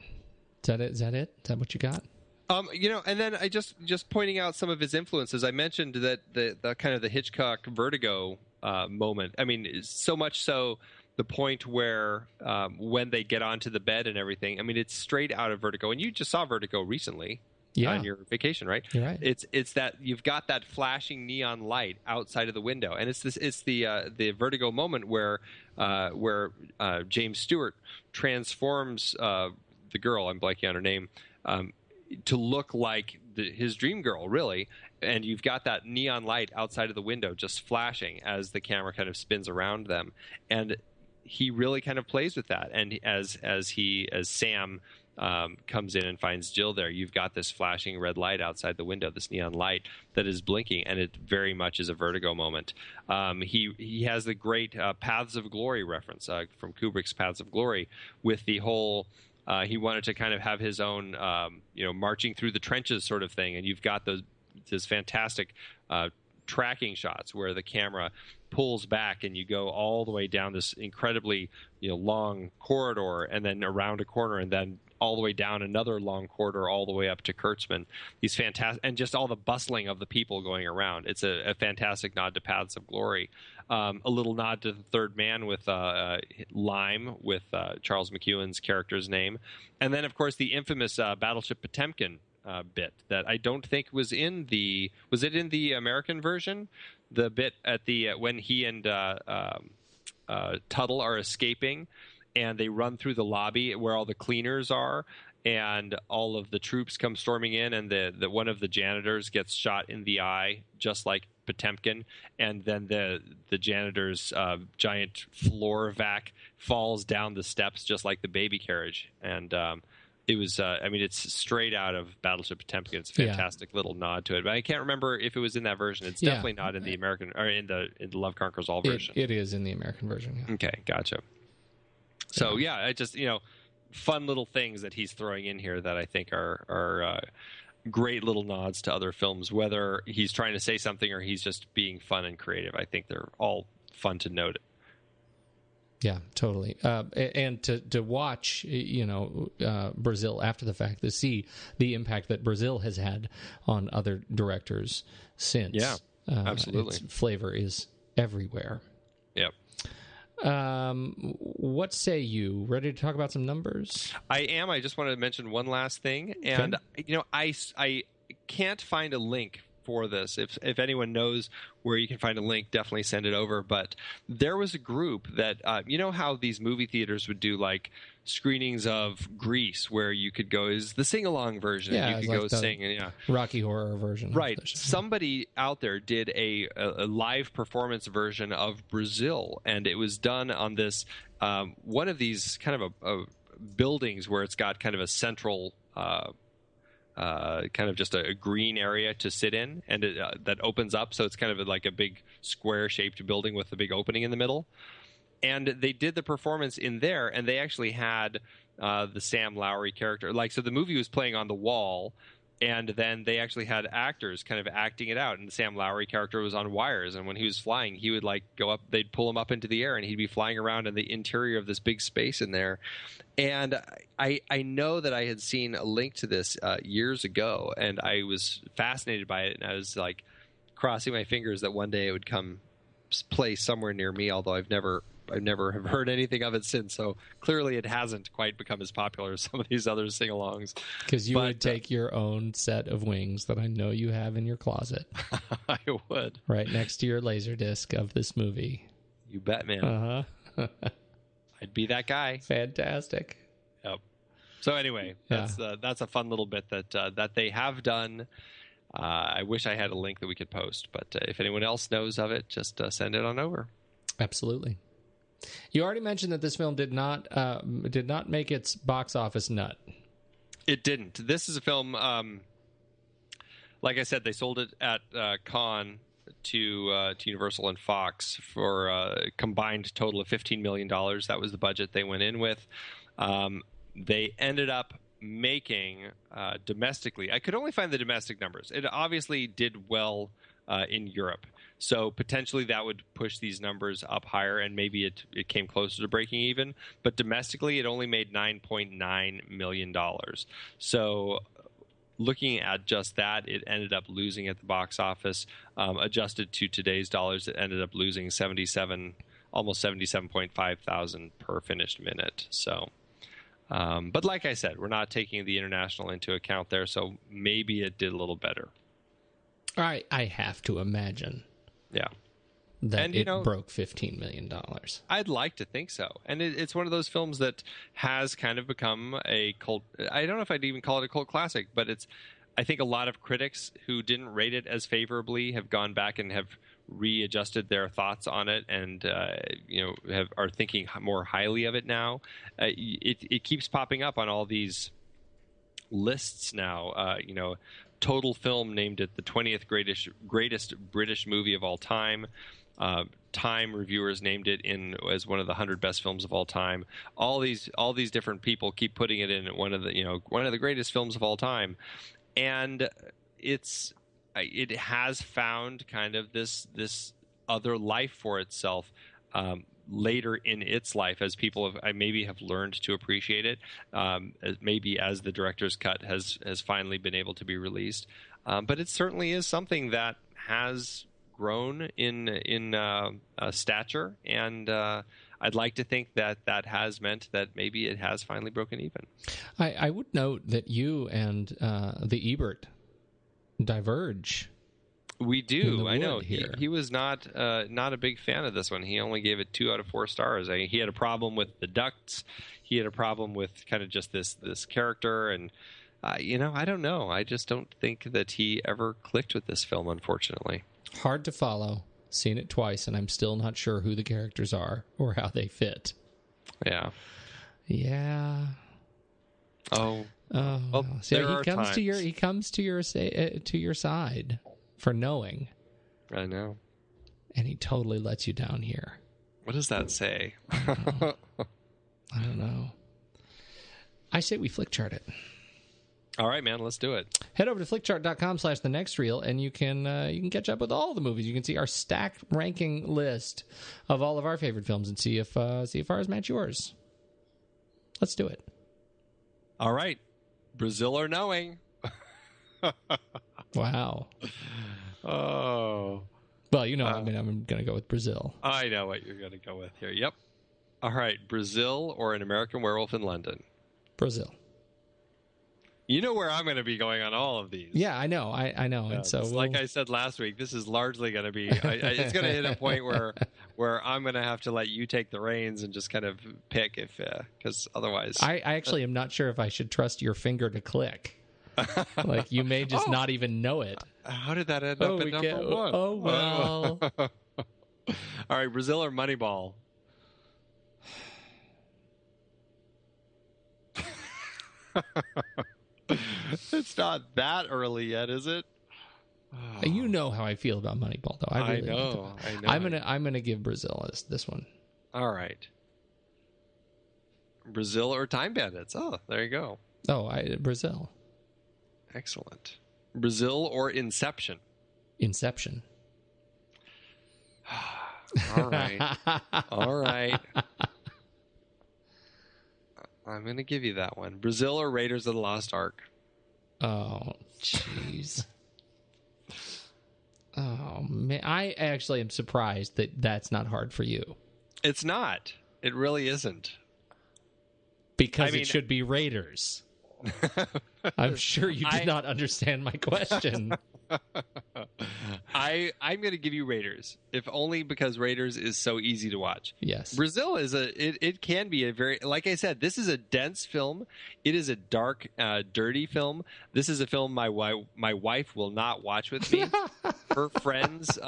[SPEAKER 4] Is that it? Is that what you got?
[SPEAKER 3] And then I just pointing out some of his influences. I mentioned that the kind of the Hitchcock Vertigo moment. I mean, so much so the point where when they get onto the bed and everything. I mean, it's straight out of Vertigo. And you just saw Vertigo recently on your vacation, right?
[SPEAKER 4] You're right.
[SPEAKER 3] It's that you've got that flashing neon light outside of the window, and it's the Vertigo moment where James Stewart transforms the girl. I'm blanking on her name. To look like his dream girl, really. And you've got that neon light outside of the window just flashing as the camera kind of spins around them. And he really kind of plays with that. And as Sam comes in and finds Jill there, you've got this flashing red light outside the window, this neon light that is blinking, and it very much is a Vertigo moment. He has the great Paths of Glory reference from Kubrick's Paths of Glory with the whole... he wanted to kind of have his own, marching through the trenches sort of thing. And you've got this fantastic tracking shots where the camera pulls back and you go all the way down this incredibly, long corridor and then around a corner and then all the way down another long corridor all the way up to Kurtzman. These fantastic, and just all the bustling of the people going around. It's a fantastic nod to Paths of Glory. A little nod to The Third Man with Lime, with Charles McEwen's character's name. And then, of course, the infamous Battleship Potemkin bit that I don't think was in the... Was it in the American version? The bit at the when he and Tuttle are escaping, and they run through the lobby where all the cleaners are, and all of the troops come storming in, and the one of the janitors gets shot in the eye, just like Potemkin, and then the janitor's giant floor vac falls down the steps, just like the baby carriage. And it was, it's straight out of Battleship Potemkin. It's a fantastic little nod to it. But I can't remember if it was in that version. It's definitely not in the American, or in the Love Conquers All version.
[SPEAKER 4] It is in the American version. Yeah.
[SPEAKER 3] Okay, gotcha. So, I just, fun little things that he's throwing in here that I think are great little nods to other films, whether he's trying to say something or he's just being fun and creative. I think they're all fun to note.
[SPEAKER 4] Yeah, totally. And to watch, Brazil after the fact, to see the impact that Brazil has had on other directors since.
[SPEAKER 3] Yeah, absolutely.
[SPEAKER 4] Its flavor is everywhere.
[SPEAKER 3] Yep.
[SPEAKER 4] What say you? Ready to talk about some numbers?
[SPEAKER 3] I am. I just wanted to mention one last thing. And, I can't find a link for this. If anyone knows where you can find a link, definitely send it over. But there was a group that, how these movie theaters would do like screenings of Grease, where you could go is the sing-along version.
[SPEAKER 4] Yeah,
[SPEAKER 3] and you could go sing. And,
[SPEAKER 4] Rocky Horror version.
[SPEAKER 3] Right. Somebody out there did a live performance version of Brazil, and it was done on this one of these kind of buildings where it's got kind of a central kind of just a green area to sit in, and that opens up, so it's kind of like a big square-shaped building with a big opening in the middle. And they did the performance in there, and they actually had the Sam Lowry character. So the movie was playing on the wall, and then they actually had actors kind of acting it out, and the Sam Lowry character was on wires, and when he was flying, he would go up, they'd pull him up into the air, and he'd be flying around in the interior of this big space in there. And I know that I had seen a link to this years ago, and I was fascinated by it, and I was crossing my fingers that one day it would come play somewhere near me, although I've never have heard anything of it since. So clearly it hasn't quite become as popular as some of these other sing-alongs.
[SPEAKER 4] Because you would take your own set of wings that I know you have in your closet.
[SPEAKER 3] I would.
[SPEAKER 4] Right next to your Laserdisc of this movie.
[SPEAKER 3] You bet, man.
[SPEAKER 4] Uh-huh.
[SPEAKER 3] I'd be that guy.
[SPEAKER 4] Fantastic.
[SPEAKER 3] Yep. So anyway, that's a fun little bit that they have done. I wish I had a link that we could post, but if anyone else knows of it, just send it on over.
[SPEAKER 4] Absolutely. You already mentioned that this film did not make its box office nut.
[SPEAKER 3] It didn't. This is a film, like I said, they sold it at Cannes to Universal and Fox for a combined total of $15 million. That was the budget they went in with. They ended up making domestically. I could only find the domestic numbers. It obviously did well in Europe. So potentially that would push these numbers up higher, and maybe it came closer to breaking even. But domestically, it only made $9.9 million. So looking at just that, it ended up losing at the box office. Adjusted to today's dollars, it ended up losing almost 77.5 thousand per finished minute. So, but like I said, we're not taking the international into account there, so maybe it did a little better.
[SPEAKER 4] I have to imagine.
[SPEAKER 3] Yeah.
[SPEAKER 4] That it broke $15 million.
[SPEAKER 3] I'd like to think so. And it's one of those films that has kind of become a cult. I don't know if I'd even call it a cult classic, but I think a lot of critics who didn't rate it as favorably have gone back and have readjusted their thoughts on it, and are thinking more highly of it now. It keeps popping up on all these lists now. Total Film named it the 20th greatest British movie of all time. Time reviewers named it as one of the 100 best films of all time. All these different people keep putting it in one of the greatest films of all time, and it has found kind of this other life for itself later in its life, as people have learned to appreciate it, maybe as the director's cut has finally been able to be released. But it certainly is something that has grown in stature, and I'd like to think that has meant that maybe it has finally broken even.
[SPEAKER 4] I would note that you and the Ebert diverge.
[SPEAKER 3] We do. I know. He was not a big fan of this one. He only gave it 2 out of 4 stars. He had a problem with the ducts. He had a problem with kind of just this character. And, I don't know. I just don't think that he ever clicked with this film, unfortunately.
[SPEAKER 4] Hard to follow. Seen it twice, and I'm still not sure who the characters are or how they fit.
[SPEAKER 3] Yeah.
[SPEAKER 4] Yeah.
[SPEAKER 3] Oh,
[SPEAKER 4] Oh,
[SPEAKER 3] Well,
[SPEAKER 4] see,
[SPEAKER 3] there
[SPEAKER 4] he
[SPEAKER 3] are
[SPEAKER 4] comes to
[SPEAKER 3] times.
[SPEAKER 4] he comes to your side for knowing,
[SPEAKER 3] I know.
[SPEAKER 4] and he totally lets you down here.
[SPEAKER 3] What does that say?
[SPEAKER 4] I don't know. I say we flick chart it.
[SPEAKER 3] All right, man, let's do it.
[SPEAKER 4] Head over to flickchart.com/thenextreel, and you can catch up with all the movies. You can see our stacked ranking list of all of our favorite films and see if ours match yours. Let's do it.
[SPEAKER 3] All right. Brazil or knowing?
[SPEAKER 4] Wow.
[SPEAKER 3] Oh.
[SPEAKER 4] Well, I'm going to go with Brazil.
[SPEAKER 3] I know what you're going to go with here. Yep. All right. Brazil or An American Werewolf in London?
[SPEAKER 4] Brazil.
[SPEAKER 3] You know where I'm going to be going on all of these.
[SPEAKER 4] Yeah, I know. I know.
[SPEAKER 3] Yeah,
[SPEAKER 4] and so
[SPEAKER 3] like I said last week, this is largely going to be. It's going to hit a point where I'm going to have to let you take the reins and just kind of pick because otherwise,
[SPEAKER 4] I actually am not sure if I should trust your finger to click. Like you may just not even know it.
[SPEAKER 3] How did that end up at number one?
[SPEAKER 4] Oh well.
[SPEAKER 3] All right, Brazil or Moneyball? It's not that early yet, is it?
[SPEAKER 4] You know how I feel about Moneyball, though. I really
[SPEAKER 3] know.
[SPEAKER 4] I'm gonna give Brazil this one.
[SPEAKER 3] All right. Brazil or Time Bandits? Oh, there you go.
[SPEAKER 4] Oh, Brazil.
[SPEAKER 3] Excellent. Brazil or Inception?
[SPEAKER 4] Inception.
[SPEAKER 3] All right. All right. I'm going to give you that one. Brazil or Raiders of the Lost Ark?
[SPEAKER 4] Oh, jeez. Oh, man. I actually am surprised that that's not hard for you.
[SPEAKER 3] It's not. It really isn't.
[SPEAKER 4] Because it should be Raiders. I'm sure you did not understand my question.
[SPEAKER 3] I'm going to give you Raiders, if only because Raiders is so easy to watch.
[SPEAKER 4] Yes.
[SPEAKER 3] Brazil is it can be a very, like I said, this is a dense film. It is a dark, dirty film. This is a film my wife will not watch with me. Her friends,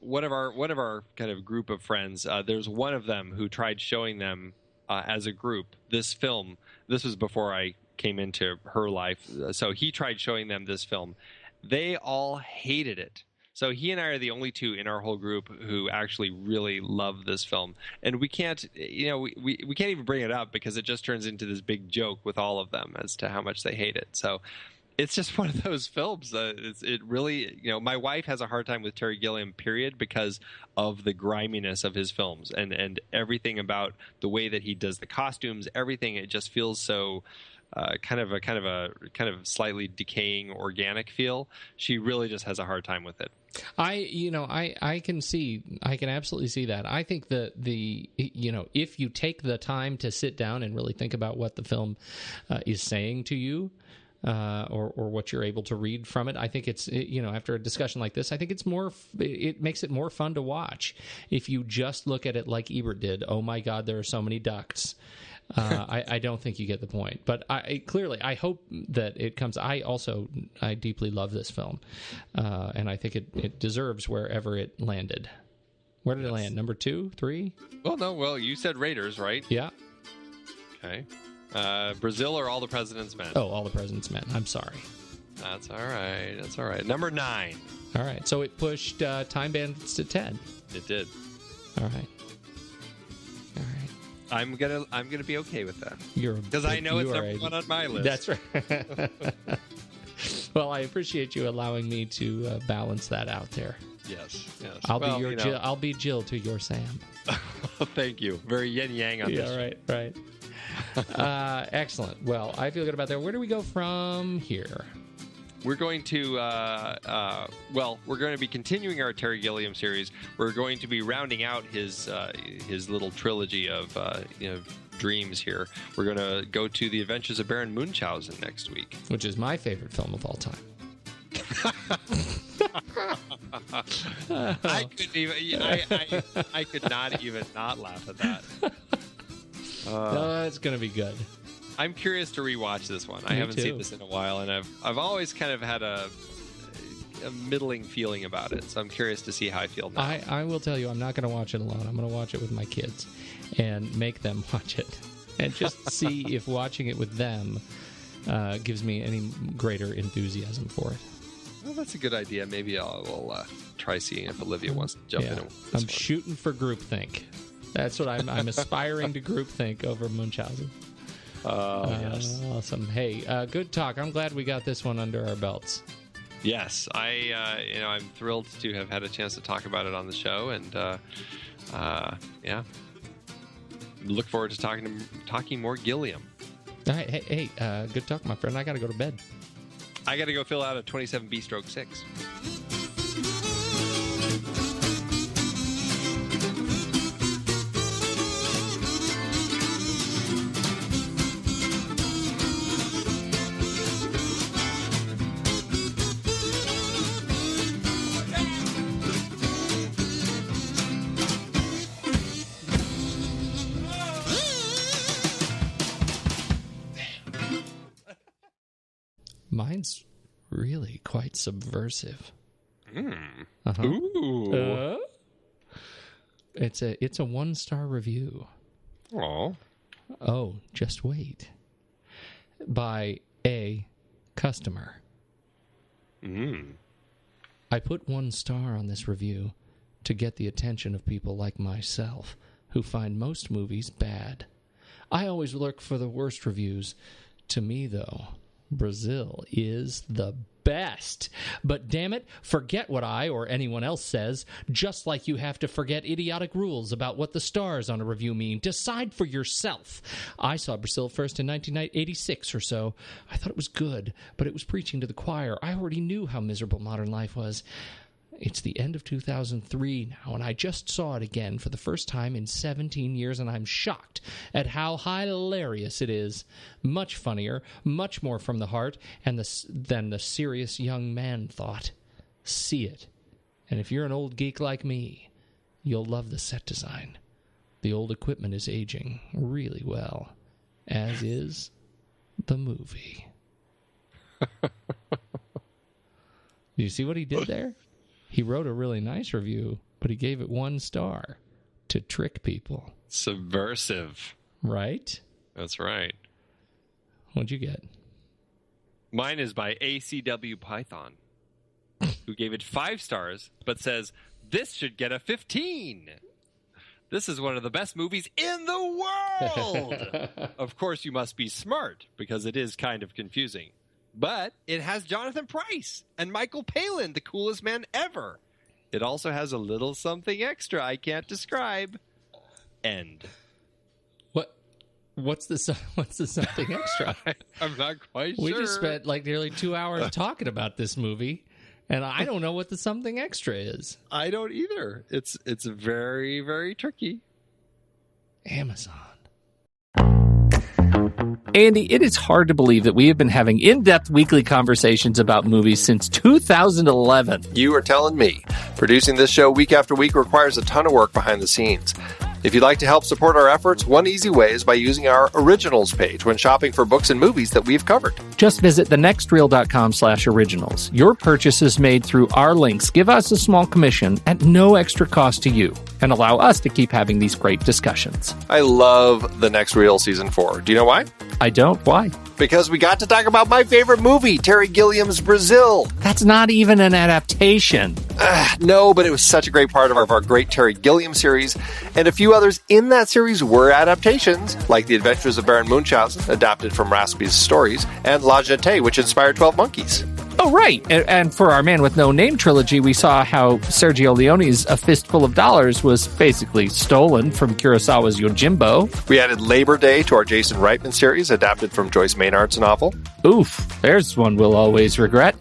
[SPEAKER 3] one of our kind of group of friends, there's one of them who tried showing them as a group this film. This was before I came into her life. So he tried showing them this film. They all hated it. So he and I are the only two in our whole group who actually really love this film. And we can't, we can't even bring it up because it just turns into this big joke with all of them as to how much they hate it. So it's just one of those films. It really, my wife has a hard time with Terry Gilliam, period, because of the griminess of his films and everything about the way that he does the costumes, everything. It just feels so kind of slightly decaying organic feel. She really just has a hard time with it.
[SPEAKER 4] I can absolutely see that. I think that if you take the time to sit down and really think about what the film is saying to you, or what you're able to read from it, I think it's after a discussion like this, I think it makes it more fun to watch. If you just look at it like Ebert did, oh my God, there are so many ducts. I don't think you get the point, but I hope that it comes. I deeply love this film, and I think it deserves wherever it landed. Where did it land? Number 2, 3?
[SPEAKER 3] Well, you said Raiders, right?
[SPEAKER 4] Yeah.
[SPEAKER 3] Okay. Brazil or All the President's Men?
[SPEAKER 4] Oh, All the President's Men. I'm sorry.
[SPEAKER 3] That's all right. Number 9.
[SPEAKER 4] All right. So it pushed Time Bandits to 10.
[SPEAKER 3] It did.
[SPEAKER 4] All right.
[SPEAKER 3] I'm gonna be okay with that. Because I know it's number 1 on my list.
[SPEAKER 4] That's right. Well, I appreciate you allowing me to balance that out there.
[SPEAKER 3] Yes.
[SPEAKER 4] I'll be Jill to your Sam.
[SPEAKER 3] Thank you. Very yin yang on this.
[SPEAKER 4] Yeah, right. Excellent. Well, I feel good about that. Where do we go from here?
[SPEAKER 3] We're going to, we're going to be continuing our Terry Gilliam series. We're going to be rounding out his little trilogy of, dreams here. We're going to go to The Adventures of Baron Munchausen next week.
[SPEAKER 4] Which is my favorite film of all time.
[SPEAKER 3] I could not even not laugh at that.
[SPEAKER 4] No, it's going to be good.
[SPEAKER 3] I'm curious to rewatch this one. I haven't seen this in a while, and I've always kind of had a middling feeling about it. So I'm curious to see how I feel now.
[SPEAKER 4] I will tell you, I'm not going to watch it alone. I'm going to watch it with my kids and make them watch it, and just see if watching it with them gives me any greater enthusiasm for it.
[SPEAKER 3] Well, that's a good idea. Maybe we'll try seeing if Olivia wants to jump in.
[SPEAKER 4] I'm shooting for groupthink. That's what I'm aspiring to groupthink over Munchausen.
[SPEAKER 3] Yes.
[SPEAKER 4] Awesome. Hey, good talk. I'm glad we got this one under our belts.
[SPEAKER 3] Yes, I'm thrilled to have had a chance to talk about it on the show, and look forward to talking more Gilliam.
[SPEAKER 4] All right, hey, good talk, my friend. I got to go to bed.
[SPEAKER 3] I got to go fill out a 27B/6.
[SPEAKER 4] Mine's really quite subversive.
[SPEAKER 3] Uh-huh. Ooh.
[SPEAKER 4] It's a 1-star review.
[SPEAKER 3] Aww.
[SPEAKER 4] Oh, just wait. By a customer. I put 1 star on this review to get the attention of people like myself who find most movies bad. I always look for the worst reviews. To me, though, Brazil is the best. But damn it, forget what I or anyone else says, just like you have to forget idiotic rules about what the stars on a review mean. Decide for yourself. I saw Brazil first in 1986 or so. I thought it was good, but it was preaching to the choir. I already knew how miserable modern life was. It's the end of 2003 now, and I just saw it again for the first time in 17 years, and I'm shocked at how hilarious it is. Much funnier, much more from the heart than the serious young man thought. See it. And if you're an old geek like me, you'll love the set design. The old equipment is aging really well, as is the movie. Do you see what he did there? He wrote a really nice review, but he gave it 1 star to trick people.
[SPEAKER 3] Subversive.
[SPEAKER 4] Right?
[SPEAKER 3] That's right.
[SPEAKER 4] What'd you get?
[SPEAKER 3] Mine is by ACW Python, who gave it 5 stars, but says, this should get a 15. This is one of the best movies in the world. Of course, you must be smart, because it is kind of confusing. But it has Jonathan Pryce and Michael Palin, the coolest man ever. It also has a little something extra I can't describe. End.
[SPEAKER 4] What's the something extra?
[SPEAKER 3] I'm not quite sure.
[SPEAKER 4] We just spent like nearly 2 hours talking about this movie, and I don't know what the something extra is.
[SPEAKER 3] I don't either. It's very, very tricky.
[SPEAKER 4] Amazon.
[SPEAKER 1] Andy, it is hard to believe that we have been having in-depth weekly conversations about movies since 2011.
[SPEAKER 2] You are telling me. Producing this show week after week requires a ton of work behind the scenes. If you'd like to help support our efforts, one easy way is by using our Originals page when shopping for books and movies that we've covered.
[SPEAKER 1] Just visit thenextreel.com/originals. Your purchases made through our links give us a small commission at no extra cost to you and allow us to keep having these great discussions.
[SPEAKER 2] I love The Next Reel Season 4. Do you know why?
[SPEAKER 1] I don't. Why?
[SPEAKER 2] Because we got to talk about my favorite movie, Terry Gilliam's Brazil.
[SPEAKER 1] That's not even an adaptation.
[SPEAKER 2] No, but it was such a great part of our great Terry Gilliam series, and a few others in that series were adaptations, like The Adventures of Baron Munchausen, adapted from Raspi's stories, and La Jetée, which inspired 12 Monkeys.
[SPEAKER 1] Oh, right. And for our Man with No Name trilogy, we saw how Sergio Leone's A Fistful of Dollars was basically stolen from Kurosawa's Yojimbo.
[SPEAKER 2] We added Labor Day to our Jason Reitman series, adapted from Joyce Maynard's novel.
[SPEAKER 1] Oof, there's one we'll always regret.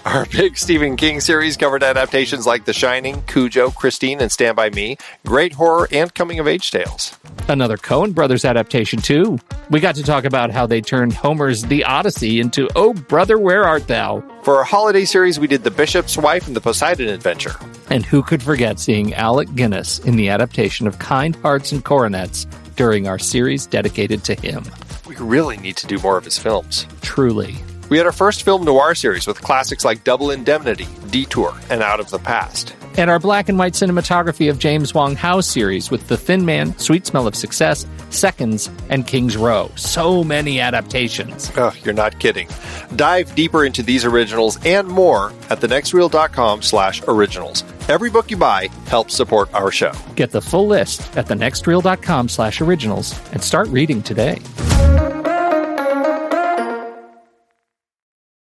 [SPEAKER 2] Our big Stephen King series covered adaptations like The Shining, Cujo, Christine, and Stand By Me, great horror and coming-of-age tales.
[SPEAKER 1] Another Coen Brothers adaptation, too. We got to talk about how they turned Homer's The Odyssey into Oh, Brother, Where Art Thou?
[SPEAKER 2] For our holiday series, we did The Bishop's Wife and The Poseidon Adventure.
[SPEAKER 1] And who could forget seeing Alec Guinness in the adaptation of Kind Hearts and Coronets during our series dedicated to him.
[SPEAKER 2] We really need to do more of his films.
[SPEAKER 1] Truly.
[SPEAKER 2] We had our first film noir series with classics like Double Indemnity, Detour, and Out of the Past.
[SPEAKER 1] And our black and white cinematography of James Wong Howe series with The Thin Man, Sweet Smell of Success, Seconds, and King's Row. So many adaptations.
[SPEAKER 2] Oh, you're not kidding. Dive deeper into these originals and more at thenextreel.com/originals. Every book you buy helps support our show.
[SPEAKER 1] Get the full list at thenextreel.com/originals and start reading today.